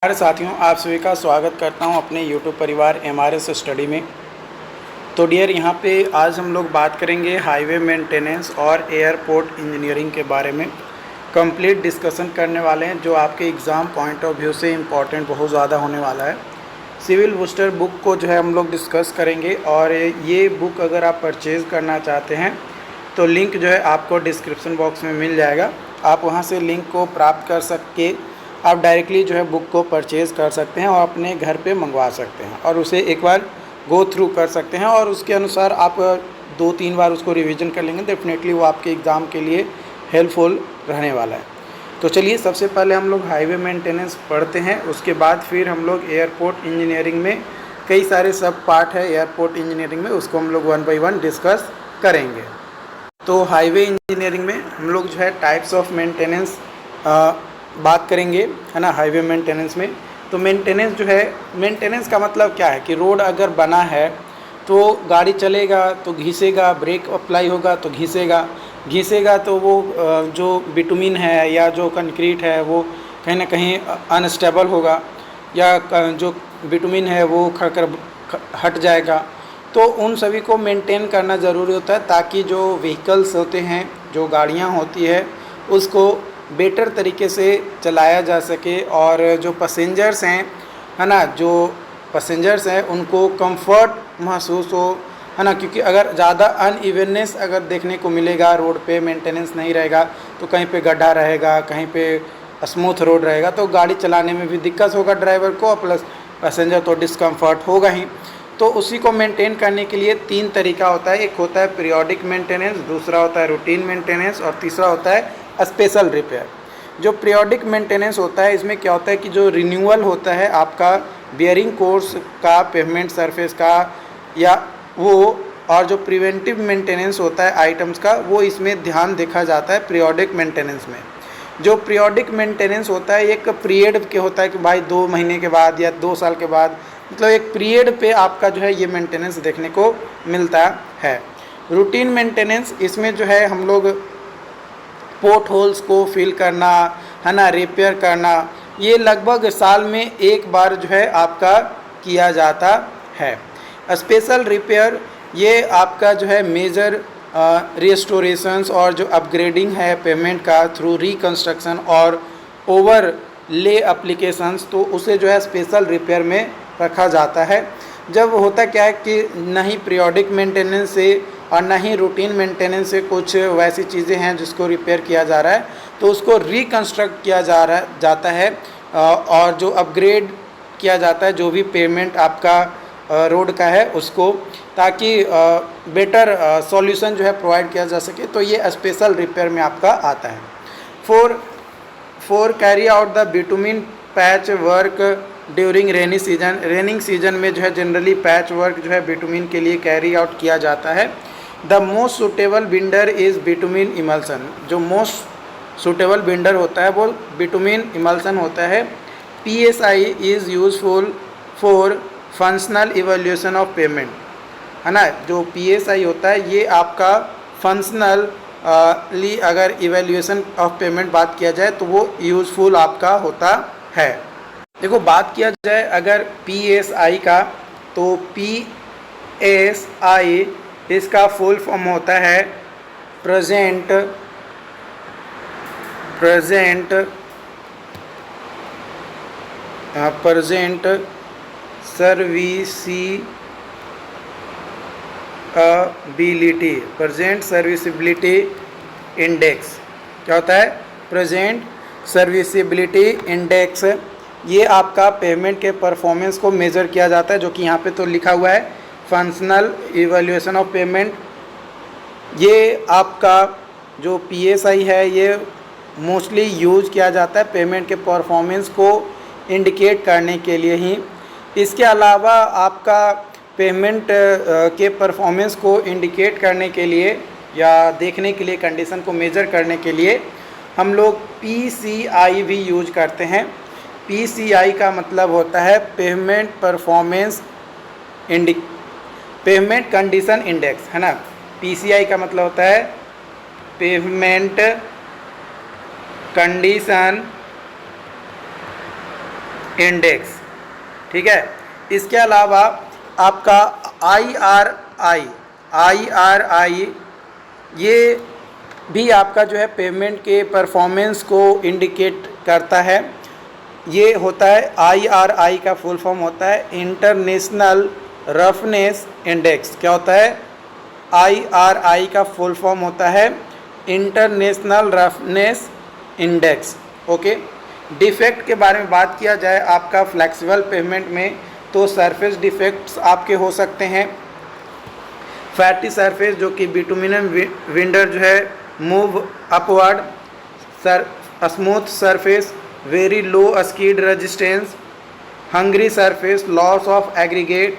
हमारे साथियों, आप सभी का स्वागत करता हूं अपने YouTube परिवार MRS स्टडी में। तो डियर, यहाँ पे आज हम लोग बात करेंगे हाईवे मेंटेनेंस और एयरपोर्ट इंजीनियरिंग के बारे में। कंप्लीट डिस्कशन करने वाले हैं जो आपके एग्ज़ाम पॉइंट ऑफ व्यू से इम्पॉर्टेंट बहुत ज़्यादा होने वाला है। सिविल बूस्टर बुक को जो है हम लोग डिस्कस करेंगे, और ये बुक अगर आप परचेज़ करना चाहते हैं तो लिंक जो है आपको डिस्क्रिप्शन बॉक्स में मिल जाएगा। आप वहाँ से लिंक को प्राप्त कर सके आप डायरेक्टली जो है बुक को परचेज़ कर सकते हैं और अपने घर पे मंगवा सकते हैं और उसे एक बार गो थ्रू कर सकते हैं, और उसके अनुसार आप 2-3 बार उसको रिवीजन कर लेंगे। डेफिनेटली वो आपके एग्ज़ाम के लिए हेल्पफुल रहने वाला है। तो चलिए, सबसे पहले हम लोग हाईवे मेंटेनेंस पढ़ते हैं, उसके बाद फिर हम लोग एयरपोर्ट इंजीनियरिंग में कई सारे सब पार्ट है एयरपोर्ट इंजीनियरिंग में, उसको हम लोग 1 बाय 1 डिस्कस करेंगे। तो हाईवे इंजीनियरिंग में हम लोग जो है टाइप्स ऑफ मेंटेनेंस बात करेंगे, है ना। हाईवे मेंटेनेंस में तो मेंटेनेंस जो है, मेंटेनेंस का मतलब क्या है कि रोड अगर बना है तो गाड़ी चलेगा तो घिसेगा, ब्रेक अप्लाई होगा तो घिसेगा तो वो जो बिटुमिन है या जो कंक्रीट है वो कहीं ना कहीं अनस्टेबल होगा, या जो बिटुमिन है वो खड़कर हट जाएगा। तो उन सभी को मेंटेन करना ज़रूरी होता है ताकि जो व्हीकल्स होते हैं, जो गाड़ियाँ होती है, उसको बेटर तरीके से चलाया जा सके, और जो पैसेंजर्स हैं, है ना, जो पैसेंजर्स हैं उनको कंफर्ट महसूस हो, है ना। क्योंकि अगर ज़्यादा अनइवननेस अगर देखने को मिलेगा रोड पे, मेंटेनेंस नहीं रहेगा तो कहीं पे गड्ढा रहेगा, कहीं पे स्मूथ रोड रहेगा तो गाड़ी चलाने में भी दिक्कत होगा ड्राइवर को, प्लस पैसेंजर तो डिस्कम्फर्ट होगा ही। तो उसी को मेंटेन करने के लिए 3 तरीका होता है। एक होता है पीरियोडिक मेंटेनेंस, दूसरा होता है रूटीन मेंटेनेंस, और तीसरा होता है स्पेशल रिपेयर। जो पीरियोडिक मेंटेनेंस होता है, इसमें क्या होता है कि जो रिन्यूअल होता है आपका बियरिंग कोर्स का, पेवमेंट सरफेस का, या वो, और जो प्रिवेंटिव मेंटेनेंस होता है आइटम्स का, वो इसमें ध्यान देखा जाता है पीरियोडिक मेंटेनेंस में। जो पीरियोडिक मेंटेनेंस होता है एक पीरियड के होता है कि भाई 2 महीने के बाद या 2 साल के बाद, मतलब एक पीरियड पे आपका जो है ये मेंटेनेंस देखने को मिलता है। रूटीन मेंटेनेंस, इसमें जो है हम लोग पोर्ट होल्स को फिल करना, है ना, रिपेयर करना, ये लगभग साल में एक बार जो है आपका किया जाता है। स्पेशल रिपेयर, ये आपका जो है मेजर रिस्टोरेशंस और जो अपग्रेडिंग है पेमेंट का थ्रू रिकंस्ट्रक्शन और ओवर ले एप्लीकेशंस, तो उसे जो है स्पेशल रिपेयर में रखा जाता है। जब होता क्या है कि नहीं पीरियोडिक मेंटेनेंस से और ना ही रूटीन मेंटेनेंस से कुछ वैसी चीज़ें हैं जिसको रिपेयर किया जा रहा है, तो उसको रिकंस्ट्रक्ट किया जाता है, और जो अपग्रेड किया जाता है जो भी पेमेंट आपका रोड का है उसको, ताकि बेटर सॉल्यूशन जो है प्रोवाइड किया जा सके। तो ये स्पेशल रिपेयर में आपका आता है। For carry out the bitumen patch work during rainy season, raining season में जो है जनरली पैच वर्क जो है बिटुमिन के लिए कैरी आउट किया जाता है। The most suitable binder is bitumen emulsion, जो मोस्ट सूटेबल बिंडर होता है वो बिटुमिन इमल्सन होता है। PSI is useful for functional evaluation of payment, है ना। जो PSI होता है ये आपका फंक्शनल ली अगर इवैल्यूएशन ऑफ पेमेंट बात किया जाए तो वो यूजफुल आपका होता है। देखो, बात किया जाए अगर PSI का, तो PSI इसका फुल फॉर्म होता है प्रेजेंट सर्विसिबिलिटी इंडेक्स। क्या होता है? Present serviceability index. ये आपका पेमेंट के परफॉर्मेंस को मेज़र किया जाता है, जो कि यहाँ पे तो लिखा हुआ है फंक्शनल इवैल्यूएशन ऑफ पेमेंट। ये आपका जो PSI है ये मोस्टली यूज़ किया जाता है पेमेंट के परफॉर्मेंस को इंडिकेट करने के लिए ही। इसके अलावा आपका पेमेंट के परफॉर्मेंस को इंडिकेट करने के लिए या देखने के लिए, कंडीशन को मेज़र करने के लिए हम लोग PCI भी यूज करते हैं। PCI का मतलब होता है पेमेंट कंडीशन इंडेक्स, है ना। PCI का मतलब होता है पेमेंट कंडीशन इंडेक्स, ठीक है। इसके अलावा आपका IRI ये भी आपका जो है पेमेंट के परफॉर्मेंस को इंडिकेट करता है। ये होता है IRI का फुल फॉर्म होता है इंटरनेशनल रफनेस इंडेक्स। क्या होता है? IRI का फुल फॉर्म होता है international roughness index. Okay, defect के बारे में बात किया जाए आपका फ्लेक्सिबल पेमेंट में, तो सरफेस डिफेक्ट्स आपके हो सकते हैं। फैटी सरफेस जो कि बिटुमिनम विंडर जो है move upward, smooth surface very low स्कीड resistance, hungry surface loss of aggregate,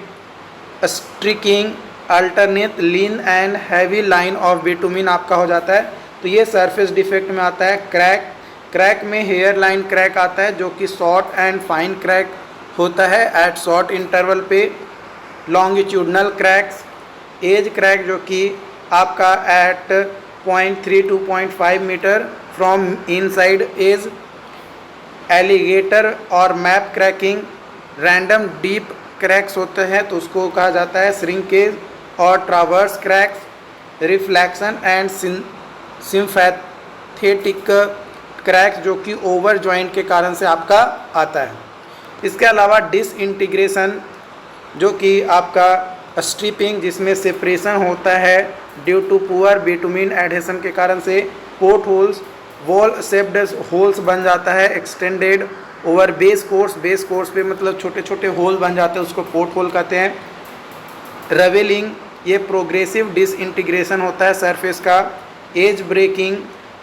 striking, alternate lean and heavy line of bitumen आपका हो जाता है। तो ये सरफेस डिफेक्ट में आता है। क्रैक में हेयर लाइन क्रैक आता है जो कि शॉर्ट एंड फाइन क्रैक होता है एट शॉर्ट इंटरवल पे। लॉन्गिट्यूडनल क्रैक्स, एज क्रैक जो कि आपका at 0.3 to 0.5 metre from inside edge. Alligator और map cracking, random deep cracks होते हैं तो उसको कहा जाता है श्रिंकेज और traverse cracks. Reflection and sympathetic cracks जो कि ओवर जॉइंट के कारण से आपका आता है। इसके अलावा डिसइंटीग्रेशन जो कि आपका स्ट्रिपिंग जिसमें सेपरेशन होता है due to poor bitumen adhesion के कारण से। Potholes, wall shaped holes बन जाता है एक्सटेंडेड ओवर बेस कोर्स पे मतलब छोटे छोटे होल बन जाते हैं, उसको पोर्ट होल कहते हैं। रवेलिंग, ये प्रोग्रेसिव डिसइंटीग्रेशन होता है सरफेस का। Edge breaking,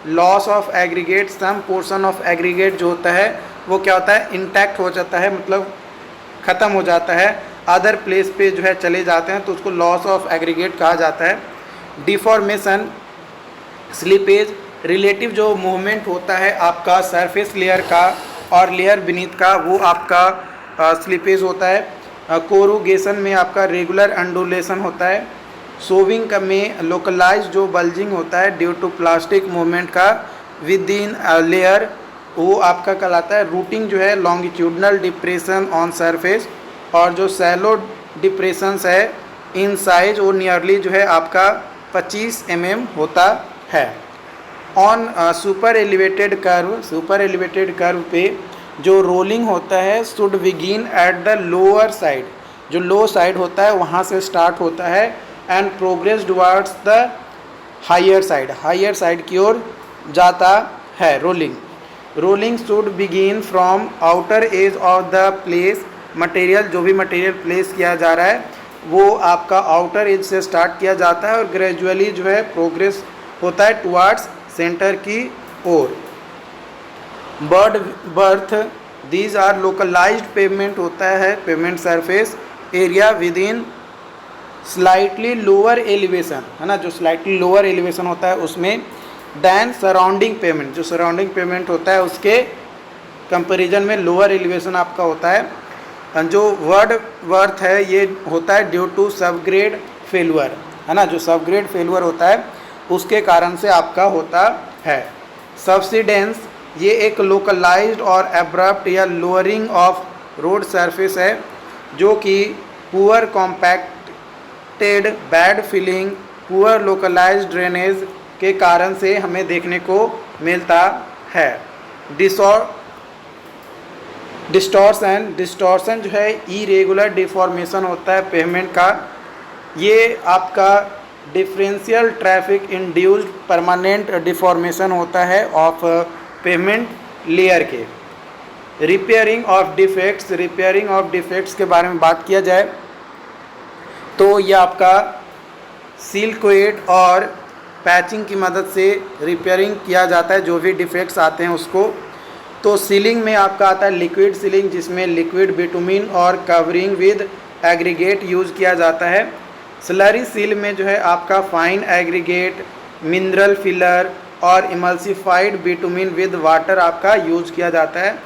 loss of aggregate, some portion of aggregate जो होता है वो क्या होता है इंटैक्ट हो जाता है, मतलब ख़त्म हो जाता है, अदर प्लेस पे जो है चले जाते हैं तो उसको लॉस ऑफ एग्रीगेट कहा जाता है। डिफॉर्मेशन, स्लिपेज, रिलेटिव जो मूवमेंट होता है आपका सरफेस लेयर का और लेयर बीनीथ का वो आपका स्लिपेज होता है। कोरुगेशन में आपका रेगुलर अंडुलेशन होता है। सोविंग में लोकलाइज जो बल्जिंग होता है ड्यू टू प्लास्टिक मूवमेंट का विद इन लेयर वो आपका कहलाता है। रूटिंग जो है लॉन्गिट्यूडनल डिप्रेशन ऑन सरफेस, और जो सैलो डिप्रेशंस है इन साइज वो नियरली जो है आपका 25 mm होता है। ऑन सुपर एलिवेटेड कर्व पे जो रोलिंग होता है should begin at the lower side, जो लो साइड होता है वहाँ से स्टार्ट होता है and progress towards the higher side की ओर जाता है। Rolling should begin from outer edge of the place, material जो भी मटेरियल प्लेस किया जा रहा है वो आपका आउटर एज से स्टार्ट किया जाता है और ग्रेजुअली जो है प्रोग्रेस होता है टुवर्ड्स सेंटर की ओर। Birth, these are localised pavement होता है, pavement surface area within slightly lower elevation, है ना, जो स्लाइटली लोअर एलिवेशन होता है उसमें। दैन सराउंडिंग पेमेंट, जो सराउंडिंग पेमेंट होता है उसके कंपैरिजन में लोअर एलिवेशन आपका होता है। जो वर्ड वर्थ है ये होता है ड्यू टू सबग्रेड फेलुअर, है ना, जो सबग्रेड फेलुअर होता है उसके कारण से आपका होता है। सब्सिडेंस, ये एक लोकलाइज्ड और एब्रप्ट या लोअरिंग ऑफ रोड सरफेस है जो कि poor compacted, bad filling, poor localised drainage के कारण से हमें देखने को मिलता है। डिस्टॉर्शन जो है इरेगुलर डिफॉर्मेशन होता है पेमेंट का। ये आपका differential traffic induced permanent deformation होता है ऑफ पेमेंट लेयर के। रिपेयरिंग ऑफ डिफेक्ट्स के बारे में बात किया जाए तो ये आपका सील कोएट और पैचिंग की मदद से रिपेयरिंग किया जाता है जो भी डिफेक्ट्स आते हैं उसको। तो सीलिंग में आपका आता है लिक्विड सीलिंग जिसमें लिक्विड बिटुमिन और कवरिंग विद एग्रीगेट यूज़ किया जाता है। स्लरी सील में जो है आपका फाइन एग्रीगेट, मिनरल फिलर और इमल्सिफाइड बिटुमिन विद वाटर आपका यूज किया जाता है।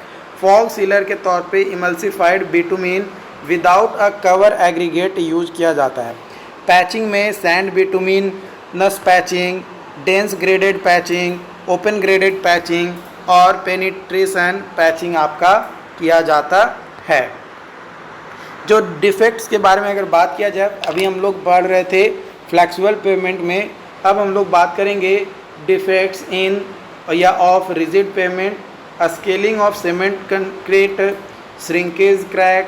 फॉग सीलर के तौर पे emulsified bitumen without a cover aggregate use किया जाता है। पैचिंग में सैंड बिटुमिन नस patching, dense graded patching, open graded patching और पेनिट्रेशन पैचिंग आपका किया जाता है। जो डिफेक्ट्स के बारे में अगर बात किया जाए, अभी हम लोग पढ़ रहे थे फ्लेक्सिबल पेमेंट में, अब हम लोग बात करेंगे डिफेक्ट्स इन या of rigid pavement, scaling of cement concrete, shrinkage crack,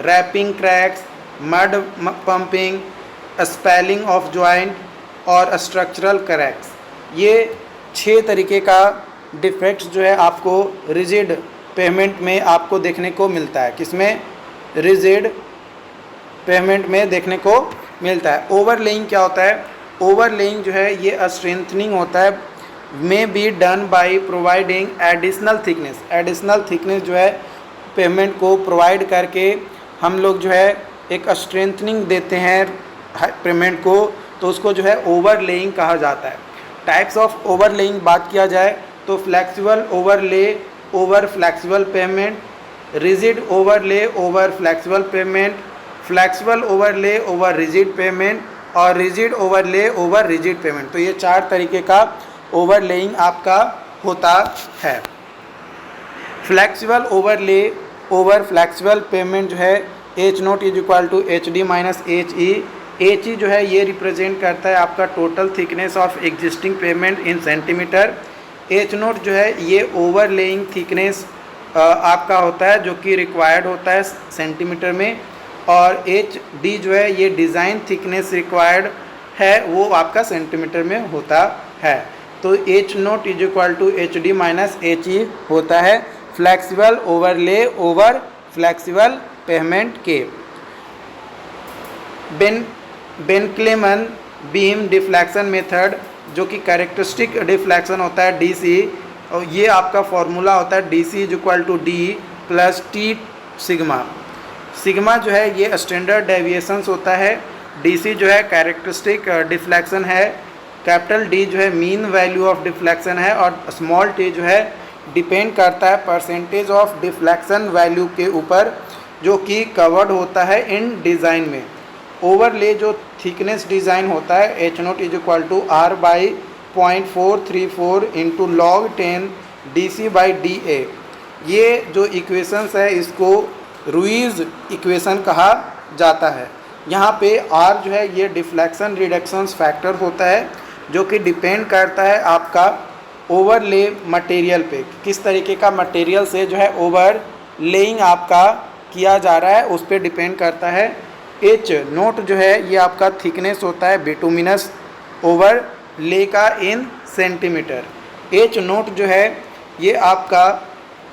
warping cracks, mud pumping, spalling of joint और स्ट्रक्चरल क्रैक्स। ये 6 तरीके का डिफेक्ट्स जो है आपको रिजिड पेमेंट में आपको देखने को मिलता है। किसमें? रिजिड पेमेंट में देखने को मिलता है। ओवरलेइंग क्या होता है? ओवरलेइंग जो है ये स्ट्रेंथनिंग होता है, may be done by providing additional thickness. Additional thickness जो है पेमेंट को प्रोवाइड करके हम लोग जो है एक स्ट्रेंथनिंग देते हैं पेमेंट को, तो उसको जो है ओवरलेइंग कहा जाता है। टाइप्स ऑफ ओवरलेइंग बात किया जाए तो flexible overlay over flexible pavement, rigid overlay over flexible pavement, flexible overlay over rigid pavement और rigid overlay over rigid pavement. तो ये 4 तरीके का ओवरलेइंग आपका होता है। Flexible overlay over flexible pavement जो है H0 is equal to HD minus HE। HE जो है ये रिप्रेजेंट करता है आपका total thickness of existing pavement in centimetre. H0 जो है ये ओवरलेइंग थिकनेस आपका होता है जो कि रिक्वायर्ड होता है सेंटीमीटर में, और HD जो है ये डिज़ाइन थिकनेस रिक्वायर्ड है वो आपका सेंटीमीटर में होता है। तो H0 is equal to HD minus HE होता है flexible overlay over flexible pavement के। बेनक्लेमन बीम डिफ्लेक्शन मेथड जो कि कैरेक्टरिस्टिक डिफ्लेक्शन होता है DC, और ये आपका फॉर्मूला होता है DC is equal to D plus T sigma. Sigma जो है ये स्टैंडर्ड डेविएशंस होता है, DC जो है कैरेक्टरिस्टिक डिफ्लेक्शन है, कैपिटल D जो है मीन वैल्यू ऑफ डिफ्लेक्शन है, और स्मॉल t जो है डिपेंड करता है परसेंटेज ऑफ डिफ्लेक्शन वैल्यू के ऊपर जो कि कवर्ड होता है इन डिज़ाइन में। ओवरले जो थिकनेस डिज़ाइन होता है H0 is equal to R by 0.434 into log 10 DC by DA। ये जो इक्वेशंस है इसको रूइज इक्वेशन कहा जाता है। यहाँ पे R जो है ये डिफ्लेक्शन रिडक्शंस फैक्टर होता है जो कि डिपेंड करता है आपका ओवरले मटेरियल पे, किस तरीके का मटेरियल से जो है ओवरलेइंग आपका किया जा रहा है उस पर डिपेंड करता है। H0 जो है ये आपका थिकनेस होता है बिटुमिनस ओवरले का इन सेंटीमीटर। H0 जो है ये आपका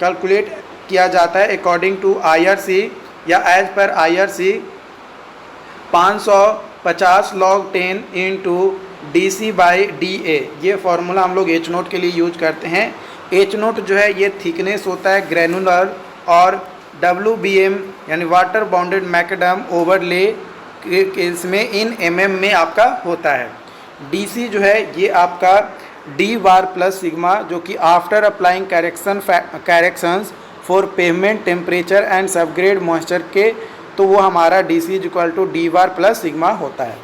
कैलकुलेट किया जाता है अकॉर्डिंग टू IRC या as per IRC 550 log 10 into DC by DA। ये फार्मूला हम लोग H0 के लिए यूज करते हैं। H0 जो है ये थिकनेस होता है ग्रैनुलर, और WBM यानी water bounded McAdam overlay case में इन mm में आपका होता है। DC जो है ये आपका D बार प्लस सिग्मा जो कि after applying corrections for pavement temperature and subgrade moisture के, तो वो हमारा DC is equal to D bar plus sigma होता है।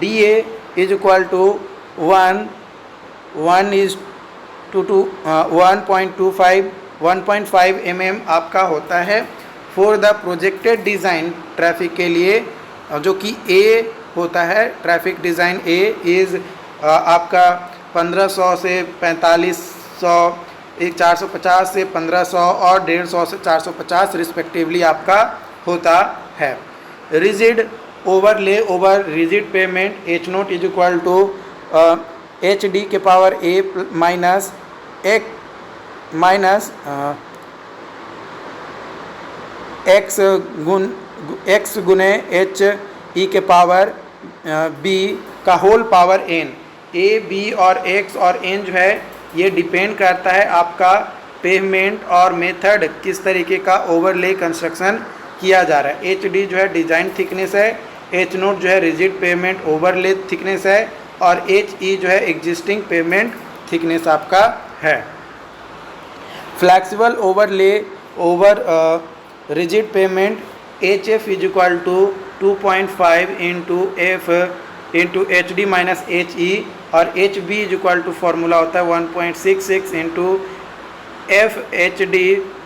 DA is equal to 1.25 mm आपका होता है for the projected design traffic के लिए, जो कि A होता है। ट्रैफिक डिज़ाइन A इज़ आपका 1500 से 4500, 450 से 1500 और 150 से 450 रिस्पेक्टिवली आपका होता है। Rigid overlay over rigid pavement H0 is equal to HD के पावर A माइनस x गुने HE के पावर B का whole power n। A, B और x और n जो है ये डिपेंड करता है आपका पेमेंट और मेथड किस तरीके का ओवरले कंस्ट्रक्शन किया जा रहा है। HD जो है डिज़ाइन थिकनेस है, H0 जो है रिजिड पेमेंट ओवरले थिकनेस है, और HE जो है एग्जिस्टिंग पेमेंट थिकनेस आपका है। Flexible overlay over rigid pavement HF is equal to 2.5 into F into HD minus HE, और HB is equal to formula होता है 1.66 into F HD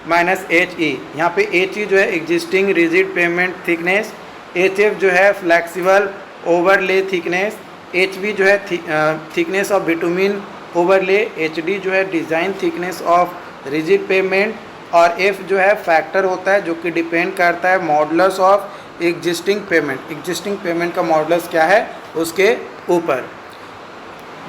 minus H E. यहाँ पे एच ई जो है existing rigid pavement thickness, H F जो है flexible overlay thickness, H B जो है thickness of bitumen overlay, H D जो है design thickness of rigid pavement, और एफ जो है फैक्टर होता है जो कि डिपेंड करता है modulus of existing pavement. Existing pavement का मॉडुलस क्या है उसके ऊपर।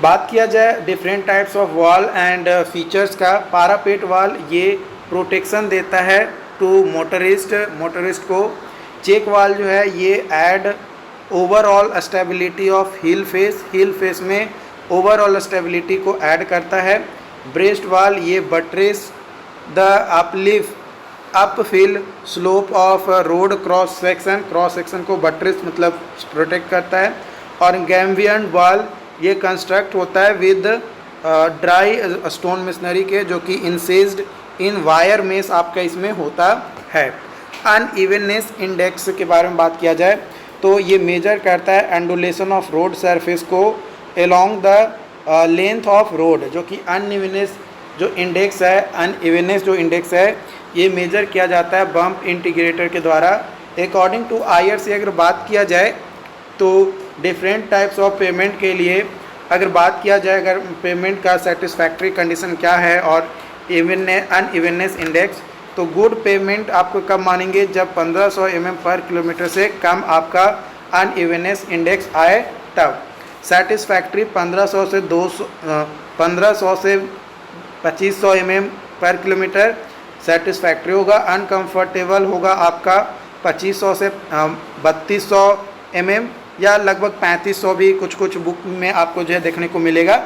बात किया जाए different types of wall and features का, पारापेट वॉल ये प्रोटेक्शन देता है टू मोटरिस्ट को। चेक वॉल जो है ये add overall stability of heel face में ओवरऑल स्टेबिलिटी को ऐड करता है। ब्रेस्ट वॉल ये buttress the upfill slope of road cross section को बट्रेस मतलब प्रोटेक्ट करता है। और गैम्बियन वॉल ये कंस्ट्रक्ट होता है विद ड्राई स्टोन मिशनरी के, जो कि इंसेस्ड इन वायर मेस आपका इसमें होता है। अनइवननेस इंडेक्स के बारे में बात किया जाए तो ये मेजर करता है एंडुलेशन ऑफ रोड सरफेस को along the length of road, जो कि अनइवननेस जो इंडेक्स है ये मेजर किया जाता है बम्प इंटीग्रेटर के द्वारा। अकॉर्डिंग टू IRC अगर बात किया जाए तो डिफरेंट टाइप्स ऑफ पेमेंट के लिए अगर बात किया जाए, अगर पेमेंट का सेटिस्फैक्ट्री कंडीशन क्या है और अनइवननेस इंडेक्स, तो गुड पेमेंट आपको कब मानेंगे, जब 1500 mm पर किलोमीटर से कम आपका अनइवननेस इंडेक्स आए तब। सेटिस्फैक्ट्री 1500 से 2500 mm पर किलोमीटर सेटिस्फैक्ट्री होगा। अनकंफर्टेबल होगा आपका 2500 से 3200 mm या लगभग 3500 भी कुछ बुक में आपको जो है देखने को मिलेगा।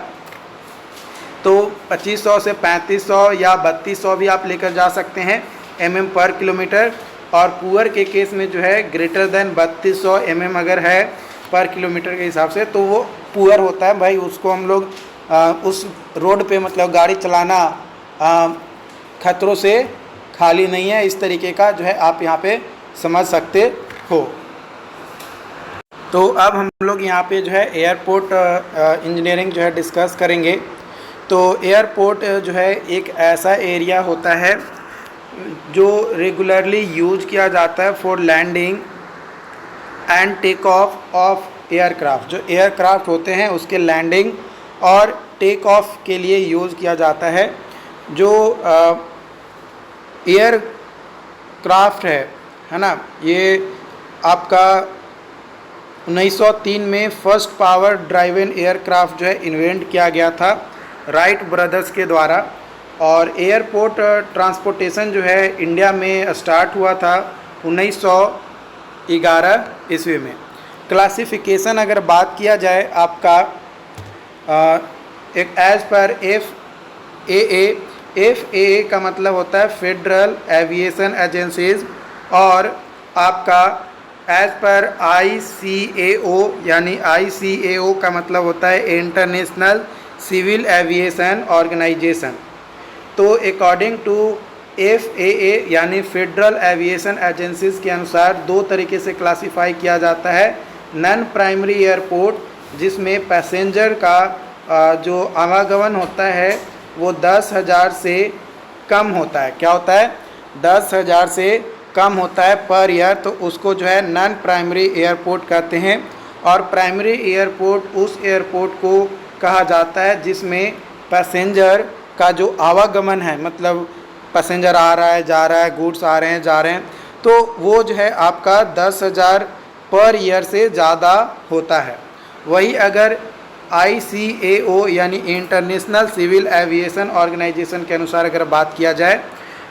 तो 2500 से 3500 या 3200 भी आप लेकर जा सकते हैं mm पर किलोमीटर। और पुअर के केस में जो है ग्रेटर देन 3200 mm अगर है पर किलोमीटर के हिसाब से तो वो पुअर होता है भाई, उसको हम लोग उस रोड पे मतलब गाड़ी चलाना खतरों से खाली नहीं है, इस तरीके का जो है आप यहाँ पे समझ सकते हो। तो अब हम लोग यहाँ पे जो है एयरपोर्ट इंजीनियरिंग जो है डिस्कस करेंगे। तो एयरपोर्ट जो है एक ऐसा एरिया होता है जो रेगुलरली यूज किया जाता है for landing and take off aircraft. जो एयरक्राफ्ट होते हैं उसके लैंडिंग और टेक ऑफ के लिए यूज़ किया जाता है। जो एयरक्राफ्ट है ना, ये आपका 1903 में फर्स्ट पावर ड्राइवन एयरक्राफ्ट जो है इन्वेंट किया गया था राइट ब्रदर्स के द्वारा। और एयरपोर्ट ट्रांसपोर्टेशन जो है इंडिया में स्टार्ट हुआ था 1911 ईस्वी में। क्लासिफिकेशन अगर बात किया जाए आपका एक एज पर FAA का मतलब होता है फेडरल एविएशन एजेंसीज, और आपका एज पर ICAO यानी ICAO का मतलब होता है इंटरनेशनल सिविल एविएशन ऑर्गेनाइजेशन। तो अकॉर्डिंग टू FAA यानी फेडरल एविएशन एजेंसीज के अनुसार दो तरीके से क्लासिफाई किया जाता है। नॉन प्राइमरी एयरपोर्ट जिसमें पैसेंजर का जो आवागमन होता है वो 10,000 से कम होता है। क्या होता है? 10,000 से कम होता है पर ईयर, तो उसको जो है नॉन प्राइमरी एयरपोर्ट कहते हैं। और प्राइमरी एयरपोर्ट उस एयरपोर्ट को कहा जाता है जिसमें पैसेंजर का जो आवागमन है, मतलब पैसेंजर आ रहा है जा रहा है, गुड्स आ रहे हैं जा रहे हैं, तो वो जो है आपका 10,000 पर ईयर से ज़्यादा होता है। वही अगर ICAO यानी इंटरनेशनल सिविल एविएशन ऑर्गेनाइजेशन के अनुसार अगर बात किया जाए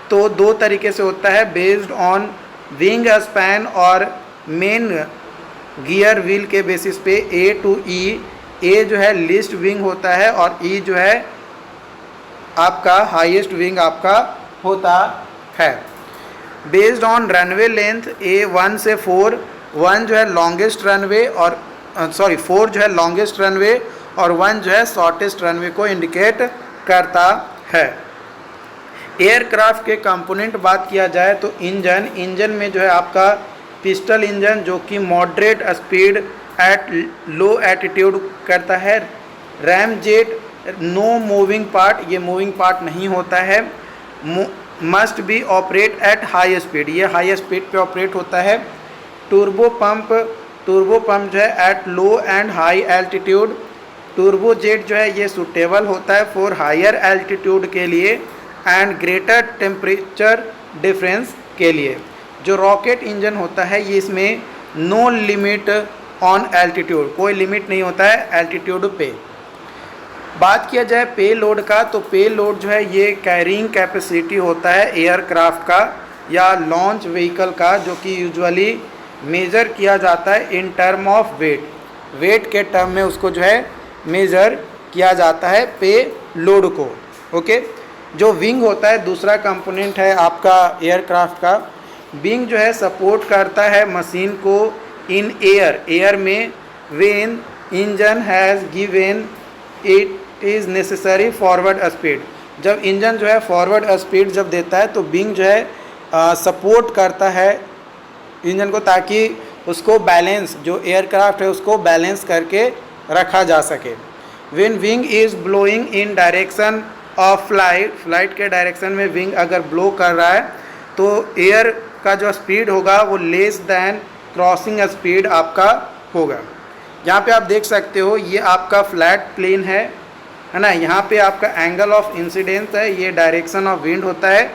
तो दो तरीके से होता है, बेस्ड ऑन विंग स्पैन और मेन गियर व्हील के बेसिस पे A to E। A जो है लीस्ट विंग होता है और E जो है आपका हाईएस्ट विंग आपका होता है। Based on runway length A 1 से 4, 1 जो है लॉन्गेस्ट रनवे और 4 जो है लॉन्गेस्ट रनवे और 1 जो है शॉर्टेस्ट रनवे को इंडिकेट करता है। एयरक्राफ्ट के कंपोनेंट बात किया जाए तो इंजन में जो है आपका पिस्टल इंजन जो कि moderate speed at low attitude करता है। Ram jet no moving part, ये मूविंग पार्ट नहीं होता है। Must be operate at high speed, ये हाई स्पीड पे ऑपरेट होता है। टर्बो पंप जो है at low and high altitude. Turbo jet जो है ये सूटेबल होता है फॉर हायर एल्टीट्यूड के लिए एंड ग्रेटर टेम्परेचर डिफरेंस के लिए। जो रॉकेट इंजन होता है ये इसमें नो लिमिट ऑन एल्टीट्यूड, कोई लिमिट नहीं होता है एल्टीट्यूड पे। बात किया जाए पे लोड का, तो पे लोड जो है ये कैरिंग कैपेसिटी होता है एयरक्राफ्ट का या लॉन्च व्हीकल का, जो कि यूजुअली मेज़र किया जाता है in term of weight, weight के टर्म में उसको जो है मेज़र किया जाता है पे लोड को। ओके, जो विंग होता है दूसरा कंपोनेंट है आपका एयरक्राफ्ट का। विंग जो है सपोर्ट करता है मशीन को इन एयर में when engine has given it is necessary forward speed. जब इंजन जो है फॉरवर्ड स्पीड जब देता है तो विंग जो है सपोर्ट करता है इंजन को, ताकि उसको बैलेंस, जो एयरक्राफ्ट है उसको बैलेंस करके रखा जा सके। When wing is blowing in direction of flight के डायरेक्शन में विंग अगर ब्लो कर रहा है तो एयर का जो स्पीड होगा वो लेस दैन क्रॉसिंग स्पीड आपका होगा। यहाँ पे आप देख सकते हो ये आपका फ्लैट प्लेन है ना, यहाँ पे आपका एंगल ऑफ इंसिडेंस है, ये डायरेक्शन ऑफ विंड होता है,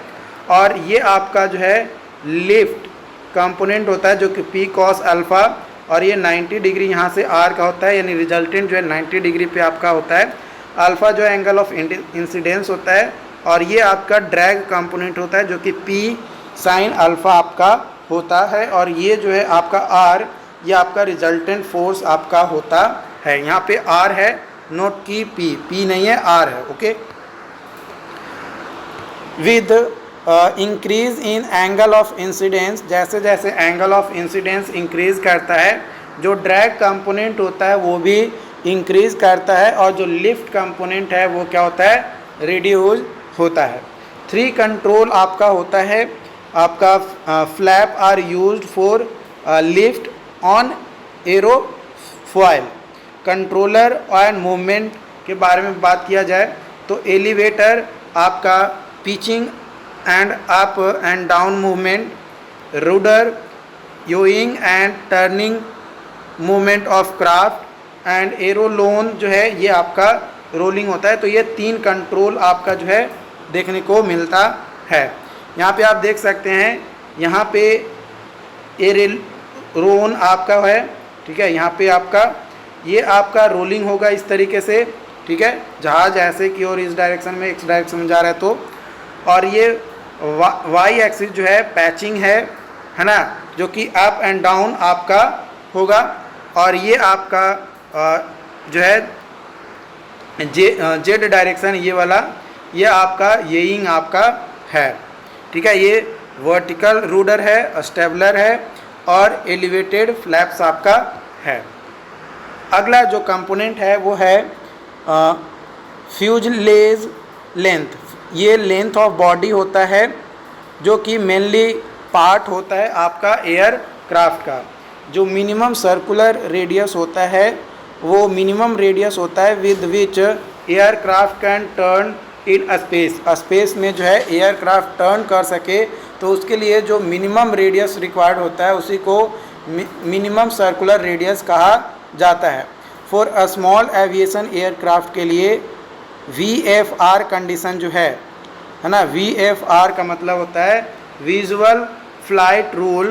और ये आपका जो है लिफ्ट कंपोनेंट होता है जो कि पी कॉस अल्फ़ा, और ये 90 डिग्री यहाँ से आर का होता है, यानी रिजल्टेंट जो है 90 डिग्री पे आपका होता है। अल्फ़ा जो है एंगल ऑफ इंसिडेंस होता है, और ये आपका ड्रैग कंपोनेंट होता है जो कि पी साइन अल्फ़ा आपका होता है, और ये जो है आपका आर, ये आपका रिजल्टेंट फोर्स आपका होता है। यहाँ पे आर है, नोट की पी नहीं है, आर है। Okay, with increase in angle of incidence, जैसे जैसे एंगल ऑफ इंसिडेंस इंक्रीज करता है जो ड्रैग कंपोनेंट होता है वो भी इंक्रीज करता है, और जो लिफ्ट कंपोनेंट है वो क्या होता है, रिड्यूस होता है। 3 कंट्रोल आपका होता है, आपका flap are used for lift on aerofoil. Controller and movement के बारे में बात किया जाए तो एलिवेटर आपका pitching and up and down movement, rudder yawing and turning movement of craft, and aileron जो है ये आपका रोलिंग होता है। तो ये 3 कंट्रोल आपका जो है देखने को मिलता है। यहाँ पे आप देख सकते हैं, यहाँ पे एरोलोन आपका है, ठीक है, यहाँ पे आपका ये आपका रोलिंग होगा इस तरीके से, ठीक है, जहाज ऐसे की और इस डायरेक्शन में एक्स डायरेक्शन में जा रहा है तो, और ये वाई एक्सिस जो है पैचिंग है ना, जो कि अप एंड डाउन आपका होगा, और ये आपका जो है जेड डायरेक्शन ये वाला, ये आपका येइंग आपका है, ठीक है। ये वर्टिकल रूडर है, स्टेबलर है, और एलिवेटेड फ्लैप्स आपका है। अगला जो कंपोनेंट है वो है फ्यूजलेज लेंथ। ये लेंथ ऑफ बॉडी होता है जो कि मेनली पार्ट होता है आपका एयरक्राफ्ट का। जो मिनिमम सर्कुलर रेडियस होता है वो मिनिमम रेडियस होता है with which aircraft can turn in space. Space में जो है एयरक्राफ्ट टर्न कर सके तो उसके लिए जो मिनिमम रेडियस रिक्वायर्ड होता है उसी को मिनिमम सर्कुलर रेडियस कहा जाता है। For a small aviation aircraft के लिए VFR कंडीशन जो है ना, VFR का मतलब होता है विजुअल फ्लाइट रूल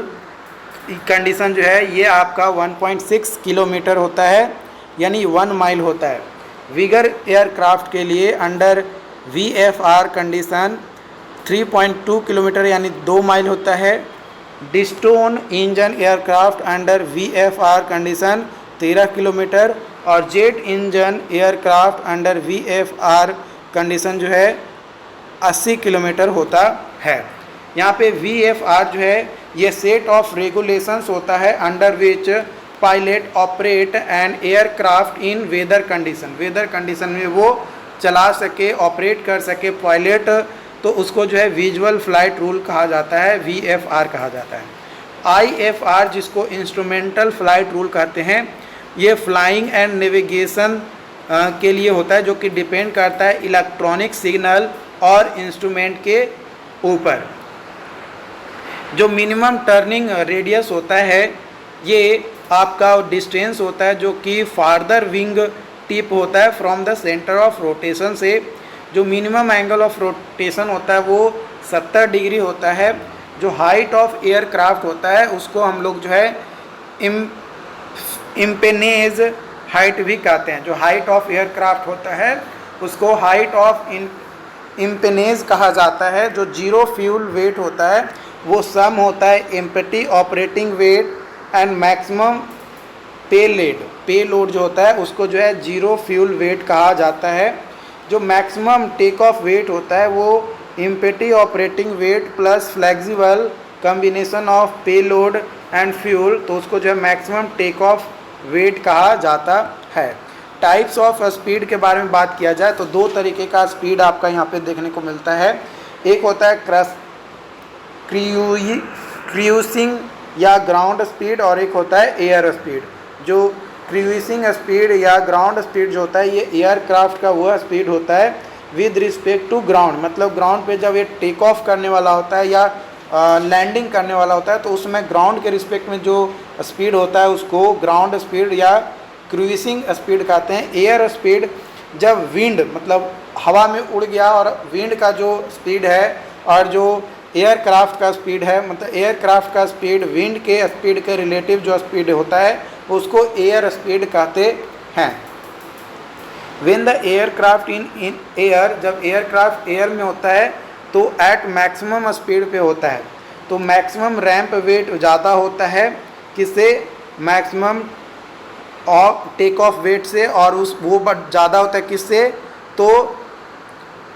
कंडीशन जो है ये आपका 1.6 किलोमीटर होता है, यानी 1 माइल होता है। विगर एयरक्राफ्ट के लिए अंडर VFR कंडीशन 3.2 किलोमीटर यानी 2 माइल होता है। Piston engine aircraft under VFR condition 13 kilometre, और jet engine aircraft under VFR condition जो है 80 किलोमीटर होता है। यहाँ पे VFR जो है ये सेट ऑफ रेगुलेशंस होता है under which pilot operate an aircraft in weather condition. Weather condition में वो चला सके, ऑपरेट कर सके पायलट, तो उसको जो है विजुअल फ्लाइट रूल कहा जाता है, VFR कहा जाता है। IFR जिसको इंस्ट्रूमेंटल फ्लाइट रूल कहते हैं, ये फ्लाइंग एंड नेविगेशन के लिए होता है, जो कि डिपेंड करता है इलेक्ट्रॉनिक सिग्नल और इंस्ट्रूमेंट के ऊपर। जो मिनिमम टर्निंग रेडियस होता है ये आपका डिस्टेंस होता है जो कि फार्दर विंग टिप होता है from the centre of rotation से। जो मिनिमम एंगल ऑफ रोटेशन होता है वो 70 डिग्री होता है। जो हाइट ऑफ एयरक्राफ्ट होता है उसको हम लोग जो है इम्पेनेज हाइट भी कहते हैं। जो हाइट ऑफ एयरक्राफ्ट होता है उसको हाइट ऑफ इम्पेनेज कहा जाता है। जो जीरो फ्यूल वेट होता है वो सम होता है empty operating weight and maximum पे लोड जो होता है उसको जो है जीरो फ्यूल वेट कहा जाता है। जो मैक्सिमम टेक ऑफ वेट होता है वो empty operating weight plus flexible combination of पे लोड एंड फ्यूल, तो उसको जो है मैक्सिमम टेक ऑफ वेट कहा जाता है। टाइप्स ऑफ स्पीड के बारे में बात किया जाए तो दो तरीके का स्पीड आपका यहाँ पे देखने को मिलता है। एक होता है क्रूइसिंग या ग्राउंड स्पीड और एक होता है एयर स्पीड। जो क्रूइसिंग स्पीड या ग्राउंड स्पीड जो होता है ये एयरक्राफ्ट का वह स्पीड होता है विद रिस्पेक्ट टू ग्राउंड। मतलब ग्राउंड पे जब ये टेक ऑफ करने वाला होता है या लैंडिंग करने वाला होता है तो उसमें ग्राउंड के रिस्पेक्ट में जो स्पीड होता है उसको ग्राउंड स्पीड या क्रूइसिंग स्पीड कहते हैं। एयर स्पीड जब विंड मतलब हवा में उड़ गया और विंड का जो स्पीड है और जो एयरक्राफ्ट का स्पीड है मतलब एयरक्राफ्ट का स्पीड विंड के स्पीड के रिलेटिव जो स्पीड होता है उसको एयर स्पीड कहते हैं। When the aircraft in air, जब एयरक्राफ्ट एयर में होता है तो एट मैक्सिमम स्पीड पे होता है तो मैक्सिमम रैंप वेट ज़्यादा होता है किससे, maximum of take off weight से, और वो ज़्यादा होता है किससे, तो